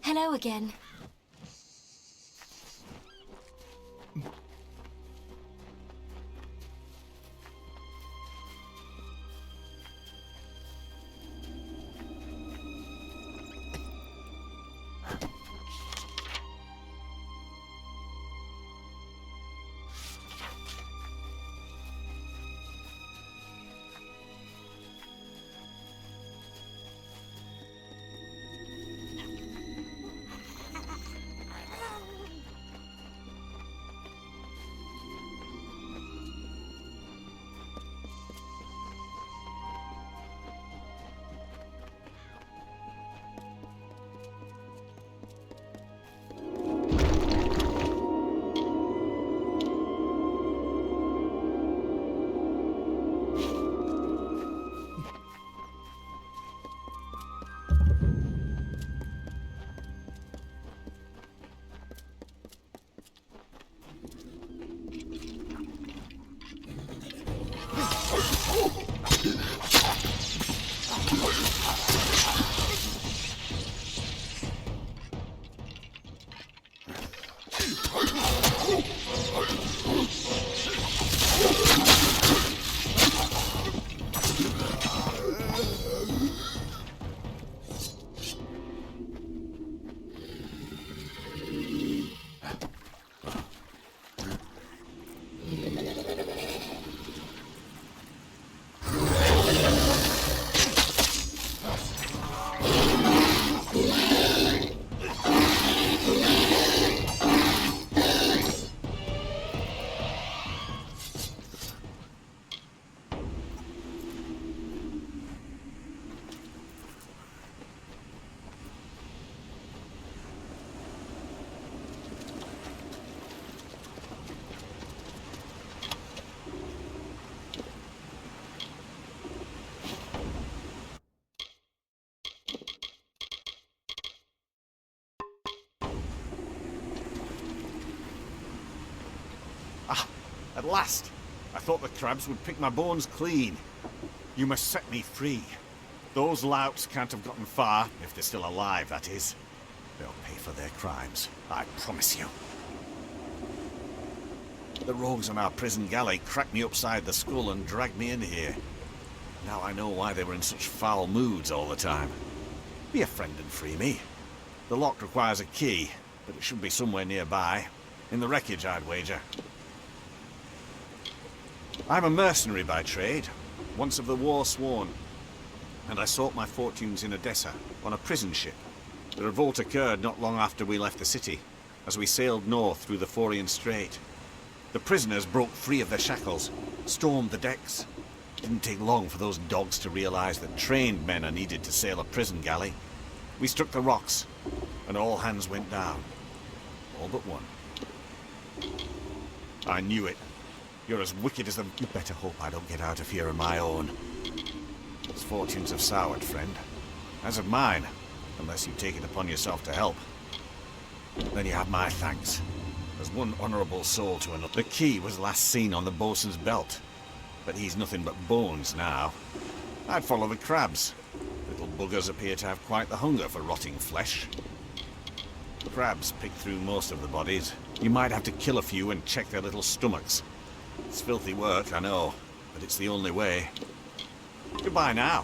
Hello again. At last! I thought the crabs would pick my bones clean. You must set me free. Those louts can't have gotten far, if they're still alive, that is. They'll pay for their crimes, I promise you. The rogues on our prison galley cracked me upside the skull and dragged me in here. Now I know why they were in such foul moods all the time. Be a friend and free me. The lock requires a key, but it should be somewhere nearby. In the wreckage, I'd wager. I'm a mercenary by trade, once of the war sworn, and I sought my fortunes in Odessa, on a prison ship. The revolt occurred not long after we left the city, as we sailed north through the Phorian Strait. The prisoners broke free of their shackles, stormed the decks. Didn't take long for those dogs to realize that trained men are needed to sail a prison galley. We struck the rocks, and all hands went down. All but one. I knew it. You're as wicked as them. You better hope I don't get out of here on my own. His fortunes have soured, friend. As have mine, unless you take it upon yourself to help. Then you have my thanks. There's one honourable soul to another. The key was last seen on the bosun's belt, but he's nothing but bones now. I'd follow the crabs. Little buggers appear to have quite the hunger for rotting flesh. Crabs pick through most of the bodies. You might have to kill a few and check their little stomachs. It's filthy work, I know, but it's the only way. Goodbye now.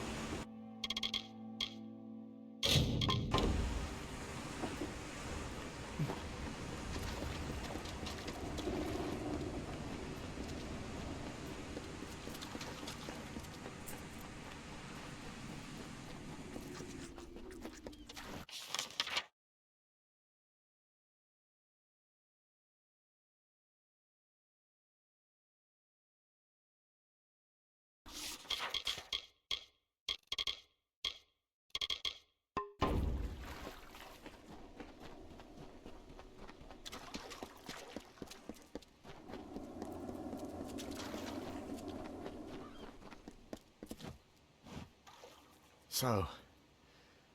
So,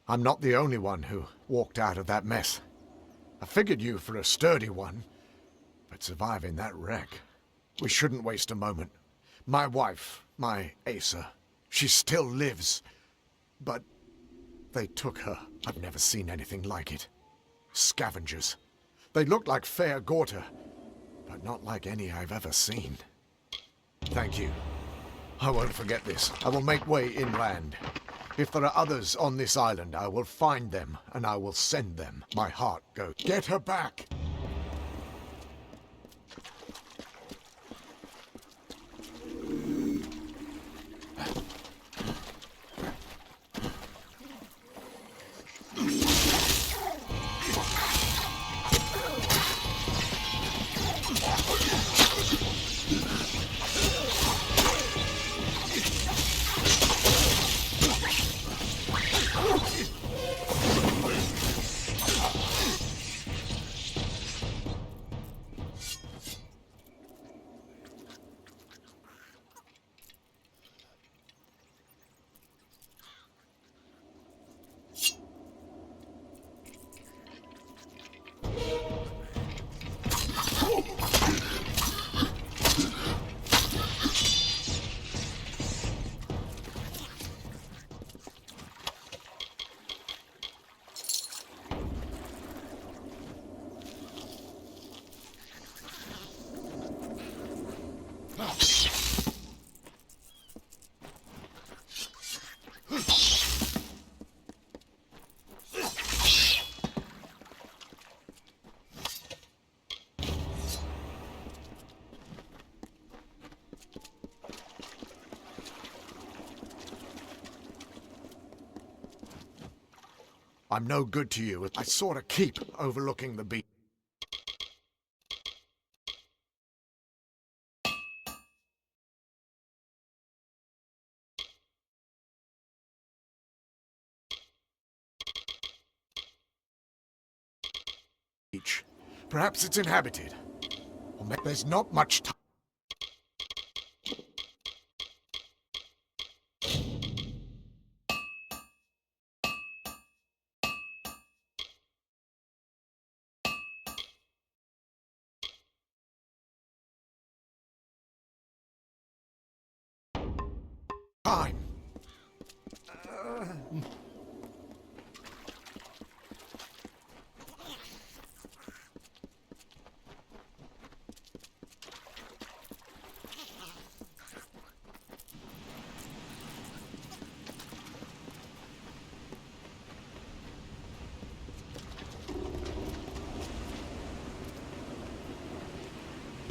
I'm not the only one who walked out of that mess. I figured you for a sturdy one, but surviving that wreck. We shouldn't waste a moment. My wife, my Asa, she still lives, but they took her. I've never seen anything like it. Scavengers. They look like fair Gorta, but not like any I've ever seen. Thank you. I won't forget this. I will make way inland. If there are others on this island, I will find them, and I will send them. My heart goes. Get her back! I'm no good to you. I sort of keep overlooking the beach. Perhaps it's inhabited. Or maybe there's not much time.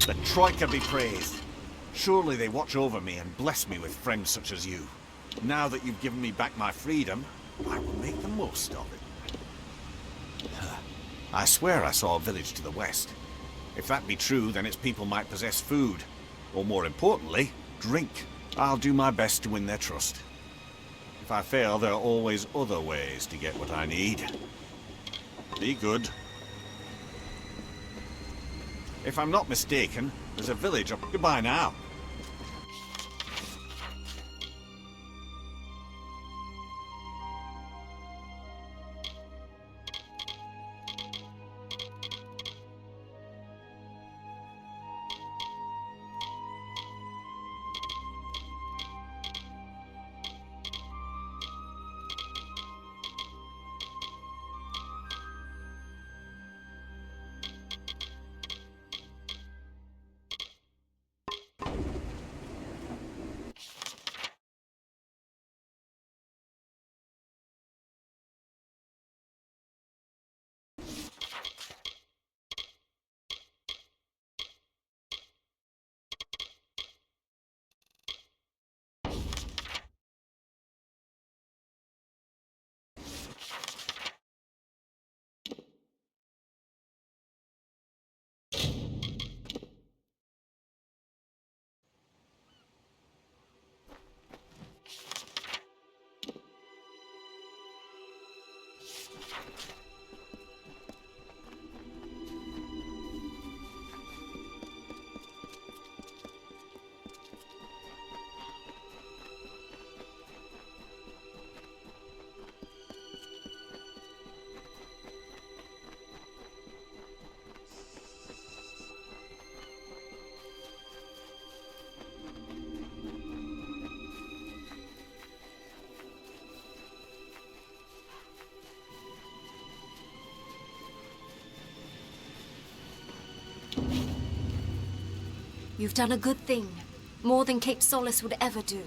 The Troika be praised. Surely they watch over me and bless me with friends such as you. Now that you've given me back my freedom, I will make the most of it. I swear I saw a village to the west. If that be true, then its people might possess food. Or more importantly, drink. I'll do my best to win their trust. If I fail, there are always other ways to get what I need. Be good. If I'm not mistaken, there's a village up... Goodbye now. You've done a good thing. More than Cape Solace would ever do.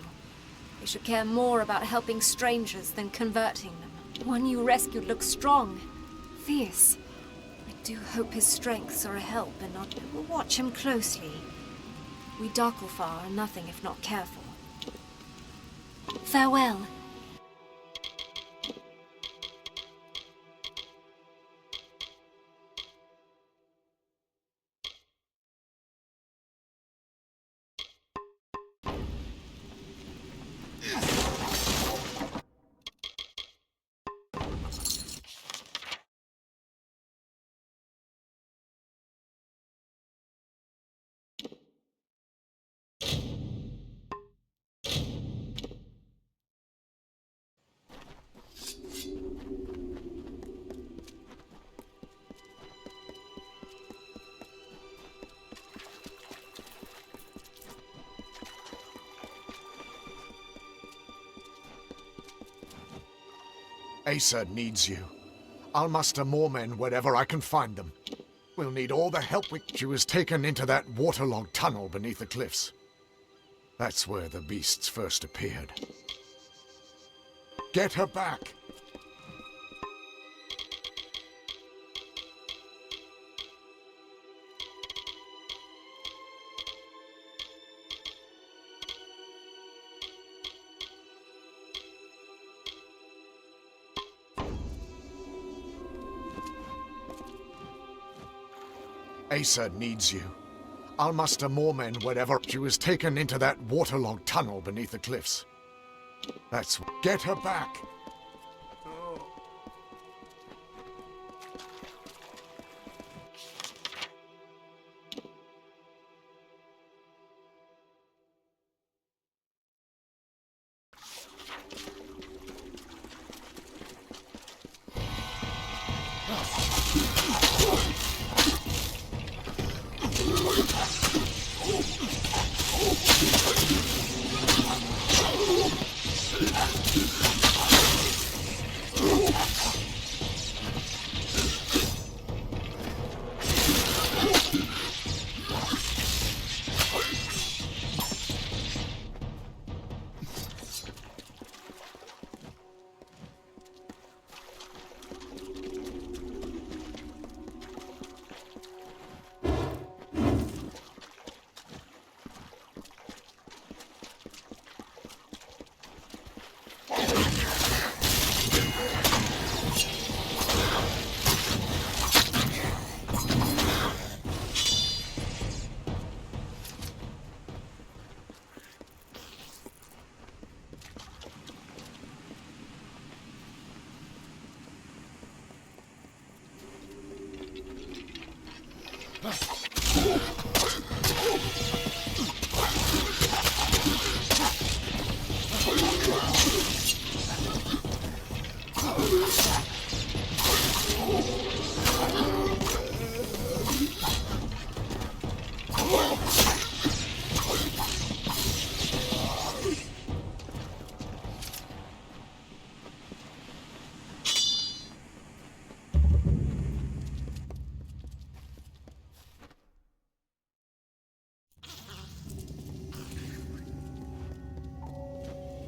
They should care more about helping strangers than converting them. The one you rescued looks strong. Fierce. I do hope his strengths are a help and not... We'll watch him closely. We Darklfar are nothing if not careful. Farewell. Asa needs you. I'll muster more men wherever I can find them. We'll need all the help She was taken into that waterlogged tunnel beneath the cliffs. That's where the beasts first appeared. Get her back! Asa needs you. I'll muster more men wherever she was taken into that waterlogged tunnel beneath the cliffs. That's... Get her back!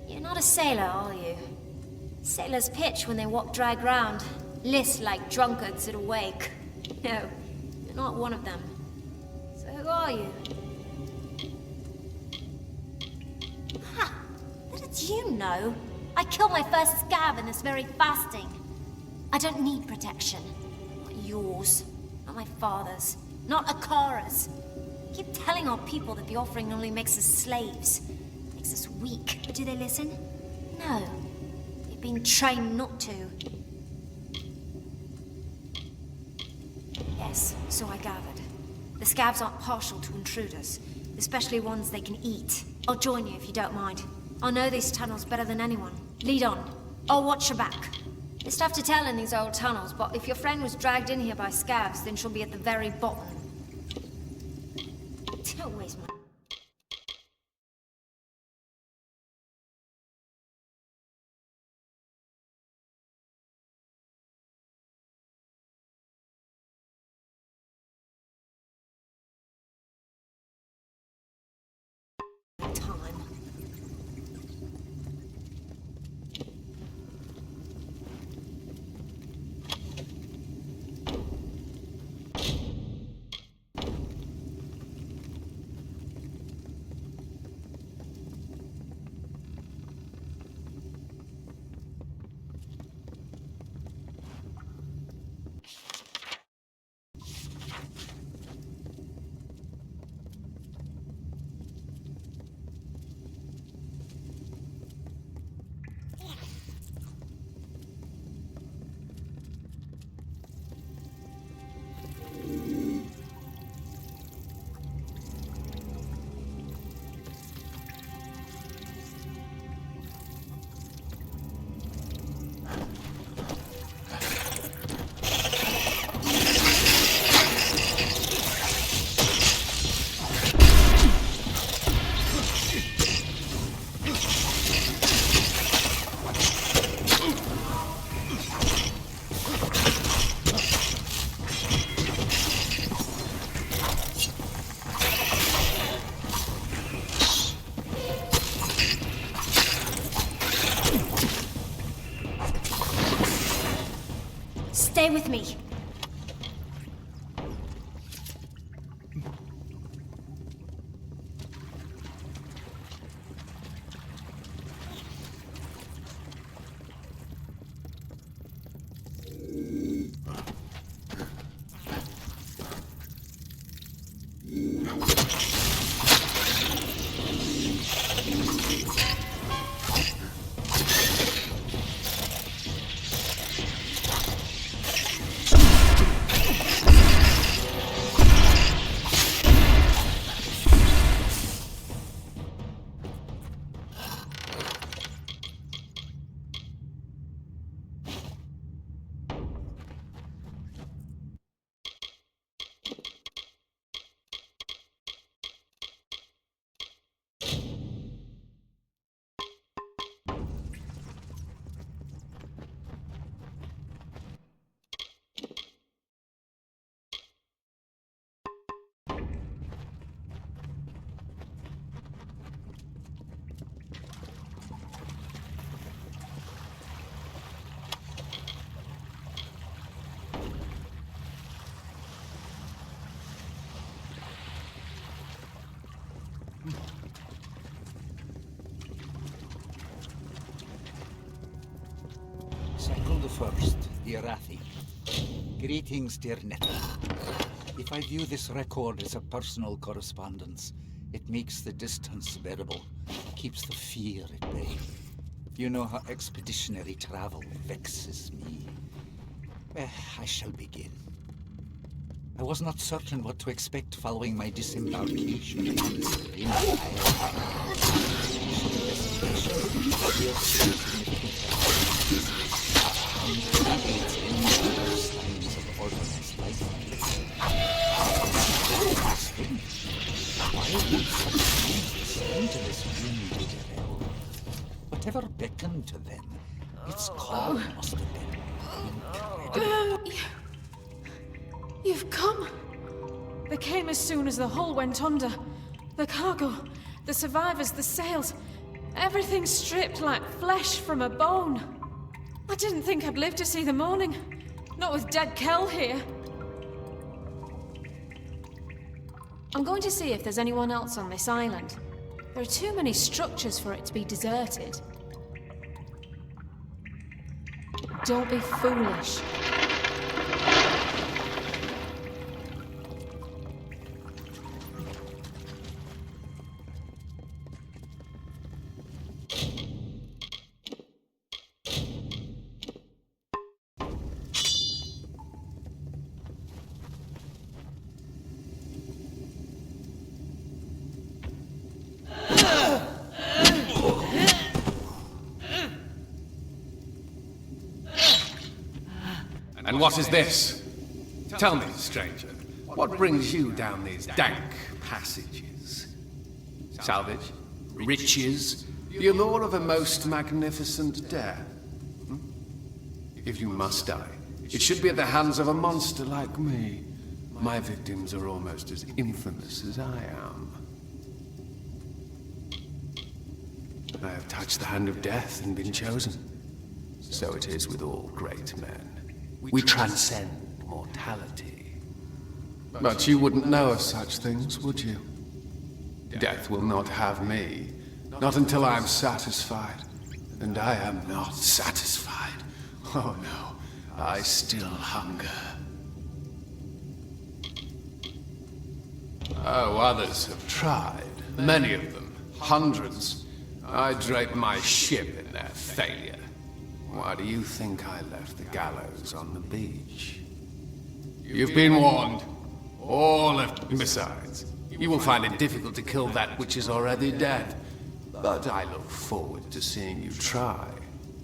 You're not a sailor, are you? Sailors pitch when they walk dry ground, list like drunkards at a wake. No, you're not one of them. So who are you? Ha! How did you know? I killed my first scab in this very fasting. I don't need protection. Not yours. Not my father's. Not Akara's. Keep telling our people that the offering only makes us slaves. Makes us weak. But do they listen? No. They've been trained not to. Yes, so I gathered. The scabs aren't partial to intruders, especially ones they can eat. I'll join you if you don't mind. I know these tunnels better than anyone. Lead on. I'll watch your back. There's stuff to tell in these old tunnels, but if your friend was dragged in here by scabs, then she'll be at the very bottom. Don't waste my... time. Stay with me. Cycle the first, dear Athi. Greetings, dear Netta. If I view this record as a personal correspondence, it makes the distance bearable, keeps the fear at bay. You know how expeditionary travel vexes me. I shall begin. I was not certain what to expect following my disembarkation upon this strange isle. Signs of organized life. Why would such things descend to this windy realm? Whatever beckoned to them, its call must have been incredible. You've come. They came as soon as the hull went under. The cargo, the survivors, the sails. Everything stripped like flesh from a bone. I didn't think I'd live to see the morning. Not with dead Kel here. I'm going to see if there's anyone else on this island. There are too many structures for it to be deserted. Don't be foolish. And what is this? Tell me, stranger, what brings you down these dank passages? Salvage? Riches? The allure of a most magnificent death? Hmm? If you must die, it should be at the hands of a monster like me. My victims are almost as infamous as I am. I have touched the hand of death and been chosen. So it is with all great men. We transcend mortality. But you wouldn't know of such things, would you? Death will not have me. Not until I am satisfied. And I am not satisfied. Oh no, I still hunger. Oh, others have tried. Many of them. Hundreds. I drape my ship in their failure. Why do you think I left the gallows on the beach? You've been warned. All of... Besides, you will find it difficult to kill that which is already dead. But I look forward to seeing you try.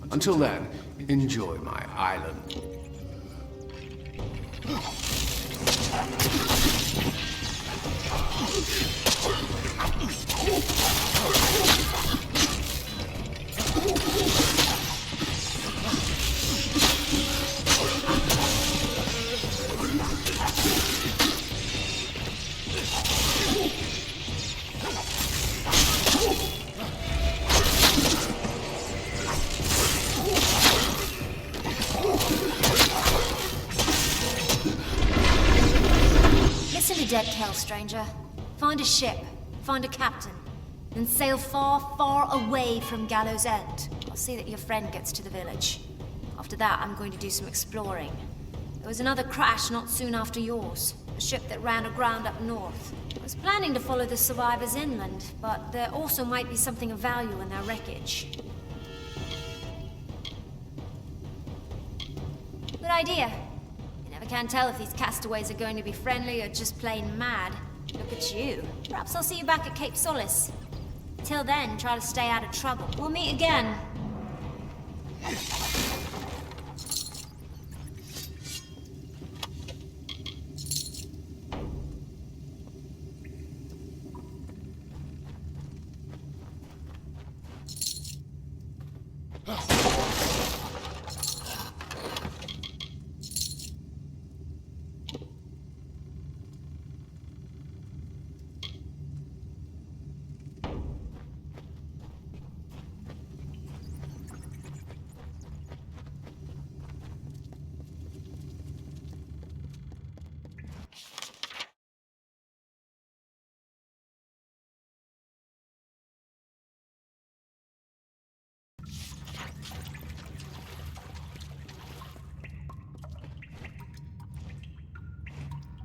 Until then, enjoy my island. Dead Kel, stranger. Find a ship, find a captain, then sail far, far away from Gallows End. I'll see that your friend gets to the village. After that, I'm going to do some exploring. There was another crash not soon after yours, a ship that ran aground up north. I was planning to follow the survivors inland, but there also might be something of value in their wreckage. Good idea. Can't tell if these castaways are going to be friendly or just plain mad. Look at you. Perhaps I'll see you back at Cape Solace. Till then, try to stay out of trouble. We'll meet again.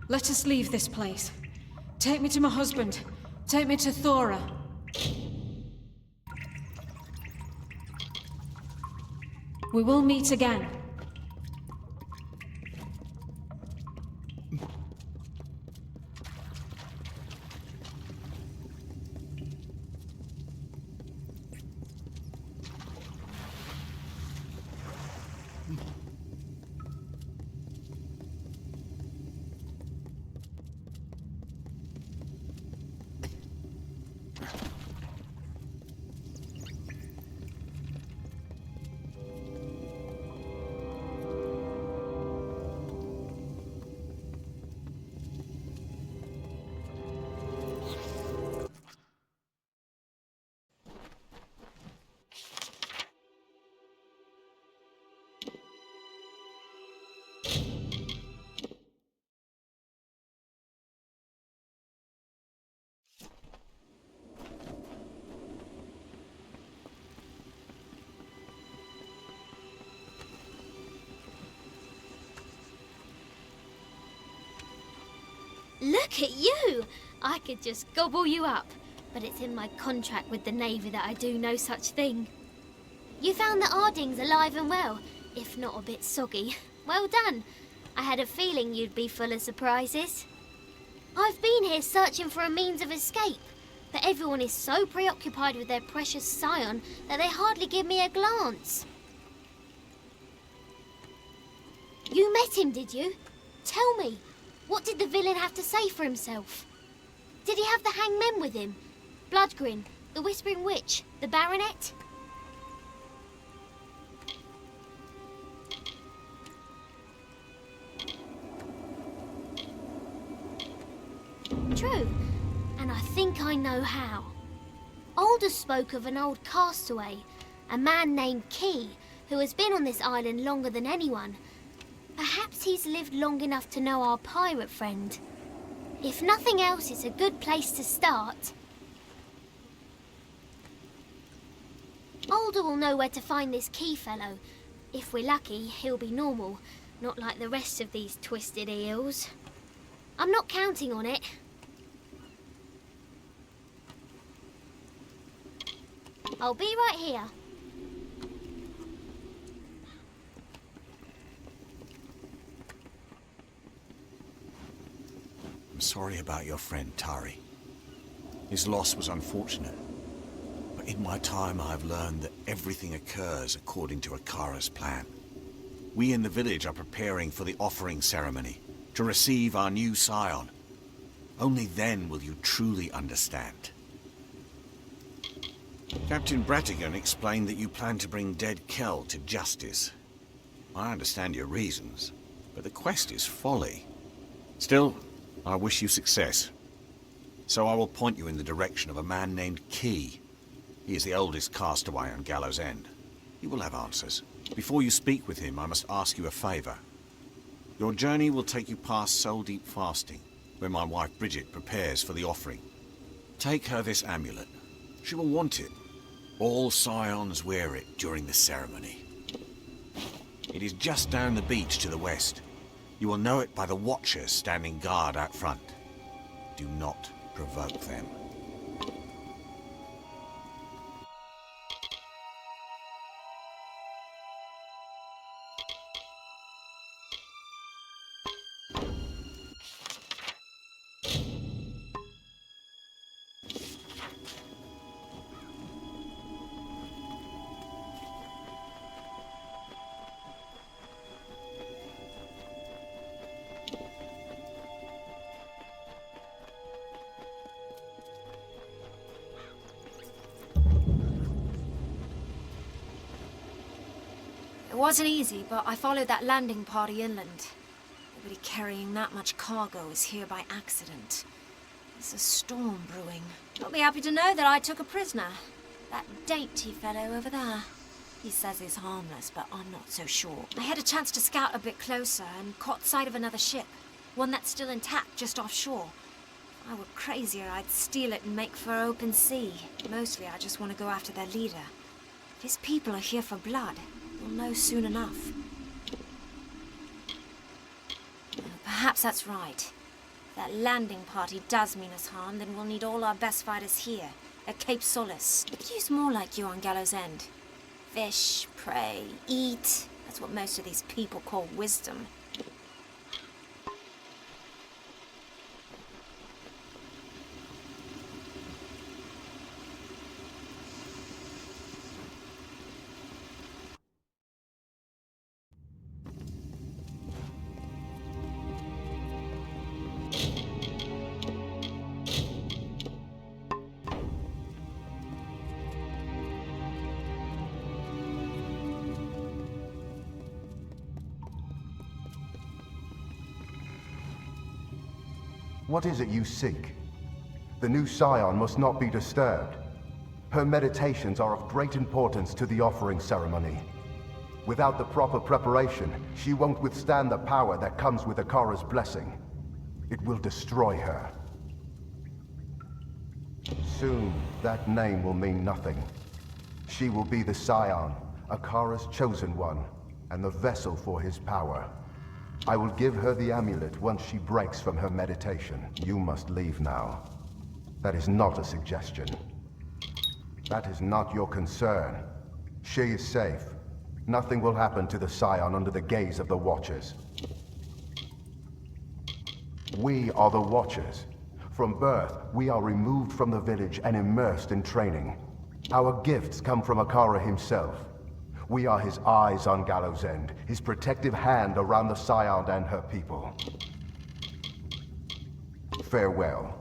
Let us leave this place. Take me to my husband. Take me to Thora. We will meet again. Look at you! I could just gobble you up, but it's in my contract with the Navy that I do no such thing. You found the Ardings alive and well, if not a bit soggy. Well done. I had a feeling you'd be full of surprises. I've been here searching for a means of escape, but everyone is so preoccupied with their precious scion that they hardly give me a glance. You met him, did you? Tell me, what did the villain have to say for himself? Did he have the hangmen with him? Bloodgrin, the Whispering Witch, the Baronet? True, and I think I know how. Aldous spoke of an old castaway, a man named Key, who has been on this island longer than anyone. Perhaps he's lived long enough to know our pirate friend. If nothing else, it's a good place to start. Alder will know where to find this Key fellow. If we're lucky, he'll be normal, not like the rest of these twisted eels. I'm not counting on it. I'll be right here. I'm sorry about your friend, Tari. His loss was unfortunate. But in my time, I've learned that everything occurs according to Akara's plan. We in the village are preparing for the offering ceremony to receive our new scion. Only then will you truly understand. Captain Brattigan explained that you plan to bring dead Kell to justice. I understand your reasons, but the quest is folly. Still, I wish you success. So I will point you in the direction of a man named Key. He is the oldest castaway on Gallows End. He will have answers. Before you speak with him, I must ask you a favor. Your journey will take you past Soul Deep Fasting, where my wife Bridget prepares for the offering. Take her this amulet. She will want it. All scions wear it during the ceremony. It is just down the beach to the west. You will know it by the watchers standing guard out front. Do not provoke them. It wasn't easy, but I followed that landing party inland. Nobody carrying that much cargo is here by accident. There's a storm brewing. You'll be happy to know that I took a prisoner. That dainty fellow over there. He says he's harmless, but I'm not so sure. I had a chance to scout a bit closer and caught sight of another ship. One that's still intact just offshore. If I were crazier, I'd steal it and make for open sea. Mostly, I just want to go after their leader. If his people are here for blood, we'll know soon enough. Perhaps that's right. If that landing party does mean us harm, then we'll need all our best fighters here, at Cape Solace. We could use more like you on Gallows End. Fish, pray, eat. That's what most of these people call wisdom. What is it you seek? The new scion must not be disturbed. Her meditations are of great importance to the offering ceremony. Without the proper preparation, she won't withstand the power that comes with Akara's blessing. It will destroy her. Soon, that name will mean nothing. She will be the scion, Akara's chosen one, and the vessel for his power. I will give her the amulet once she breaks from her meditation. You must leave now. That is not a suggestion. That is not your concern. She is safe. Nothing will happen to the Scion under the gaze of the Watchers. We are the Watchers. From birth, we are removed from the village and immersed in training. Our gifts come from Akara himself. We are his eyes on Gallows End, his protective hand around the Scion and her people. Farewell.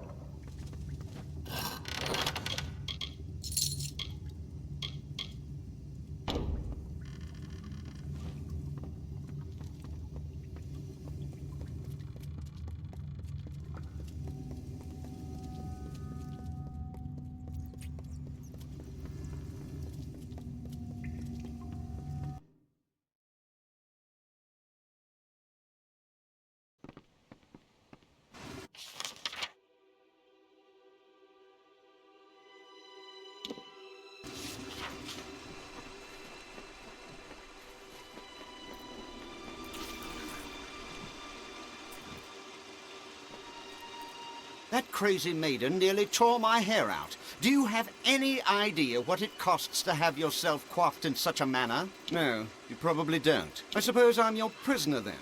That crazy maiden nearly tore my hair out. Do you have any idea what it costs to have yourself coiffed in such a manner? No, you probably don't. I suppose I'm your prisoner then.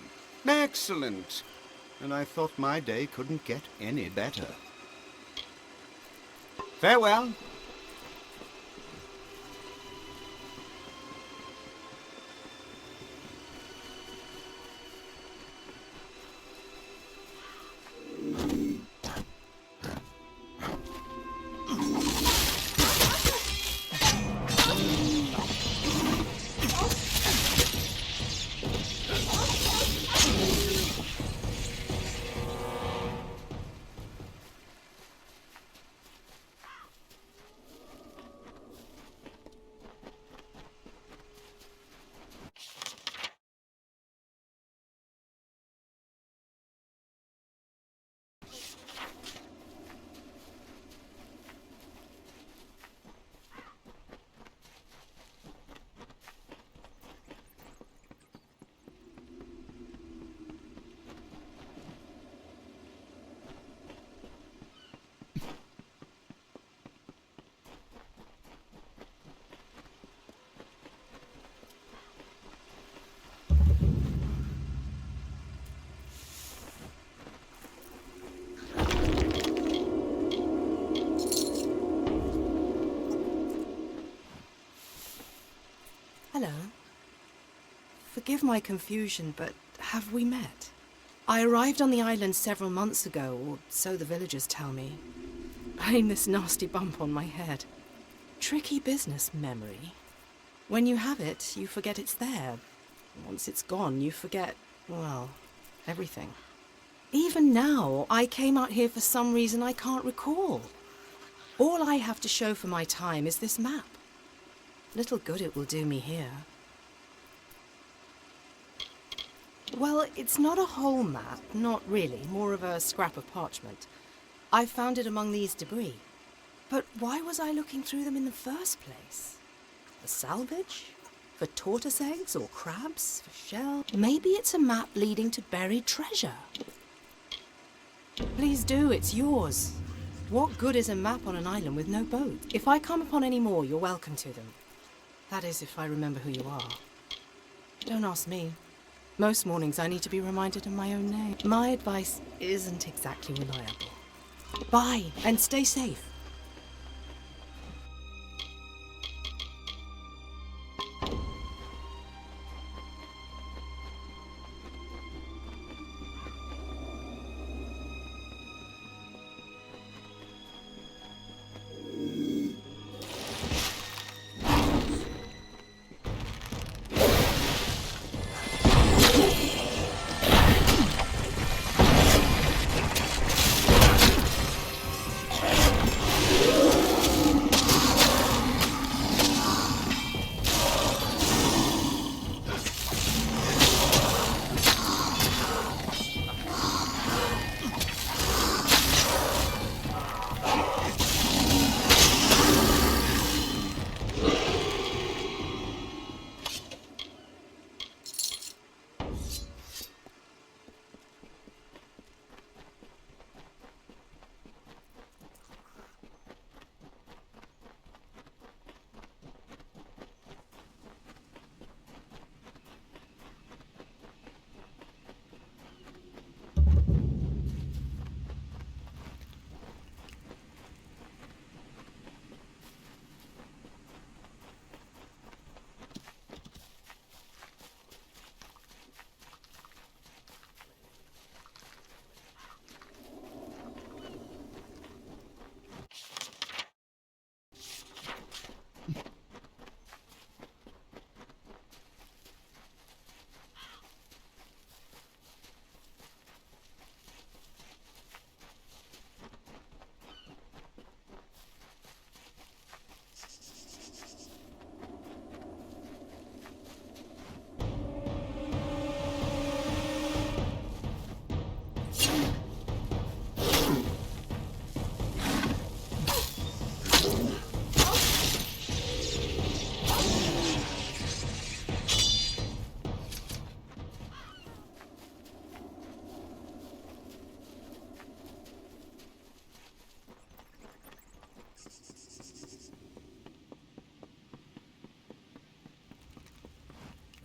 Excellent. And I thought my day couldn't get any better. Farewell. Hello. Forgive my confusion, but have we met? I arrived on the island several months ago, or so the villagers tell me. Blame this nasty bump on my head. Tricky business, memory. When you have it, you forget it's there. Once it's gone, you forget, well, everything. Even now, I came out here for some reason I can't recall. All I have to show for my time is this map. Little good it will do me here. Well, it's not a whole map, not really, more of a scrap of parchment. I found it among these debris. But why was I looking through them in the first place? For salvage? For tortoise eggs or crabs? For shell? Maybe it's a map leading to buried treasure. Please do, it's yours. What good is a map on an island with no boat? If I come upon any more, you're welcome to them. That is, if I remember who you are. Don't ask me. Most mornings I need to be reminded of my own name. My advice isn't exactly reliable. Bye, and stay safe.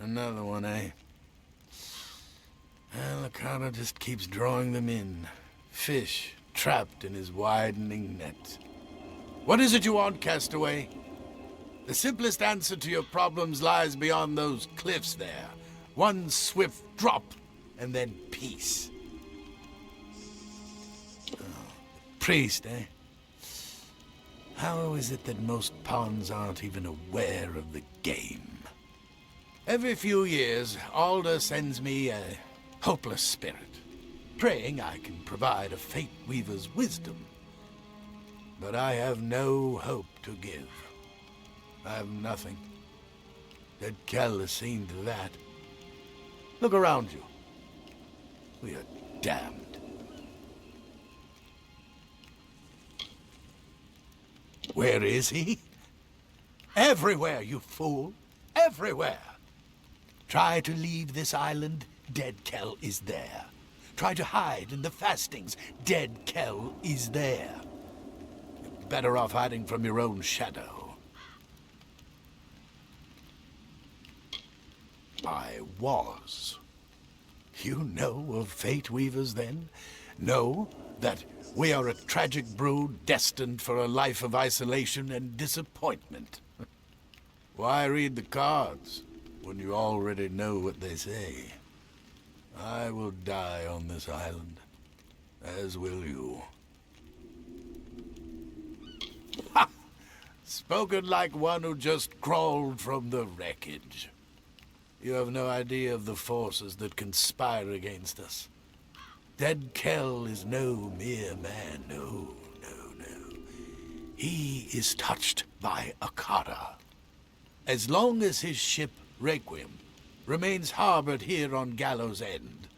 Another one, eh? Well, the carter just keeps drawing them in. Fish trapped in his widening net. What is it you want, Castaway? The simplest answer to your problems lies beyond those cliffs there. One swift drop, and then peace. Oh, priest, eh? How is it that most pawns aren't even aware of the game? Every few years, Alder sends me a hopeless spirit, praying I can provide a Fate Weaver's wisdom. But I have no hope to give. I have nothing. Dead Kell has seen to that. Look around you. We are damned. Where is he? Everywhere, you fool. Everywhere. Try to leave this island, Dead Kell is there. Try to hide in the fastings, Dead Kell is there. You're better off hiding from your own shadow. I was. You know of Fate Weavers, then? Know that we are a tragic brood destined for a life of isolation and disappointment. Why read the cards when you already know what they say? I will die on this island, as will you. Ha! Spoken like one who just crawled from the wreckage. You have no idea of the forces that conspire against us. Dead Kell is no mere man, no. He is touched by a Akara. As long as his ship, Requiem, remains harbored here on Gallows End,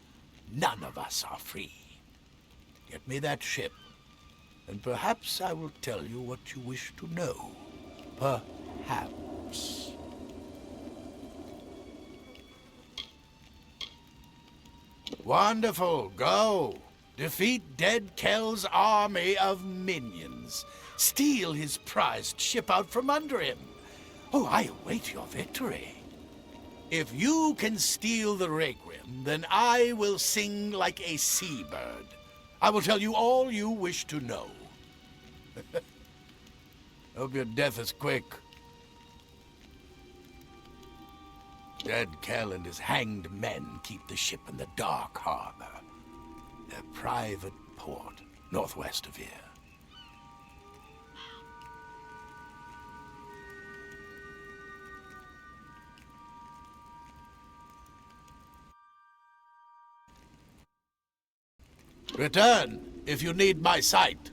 none of us are free. Get me that ship, and perhaps I will tell you what you wish to know. Perhaps. Wonderful. Go. Defeat Dead Kell's army of minions. Steal his prized ship out from under him. Oh, I await your victory. If you can steal the Requiem, then I will sing like a seabird. I will tell you all you wish to know. Hope your death is quick. Dead Kell and his hanged men keep the ship in the Dark Harbor, their private port northwest of here. Return if you need my sight.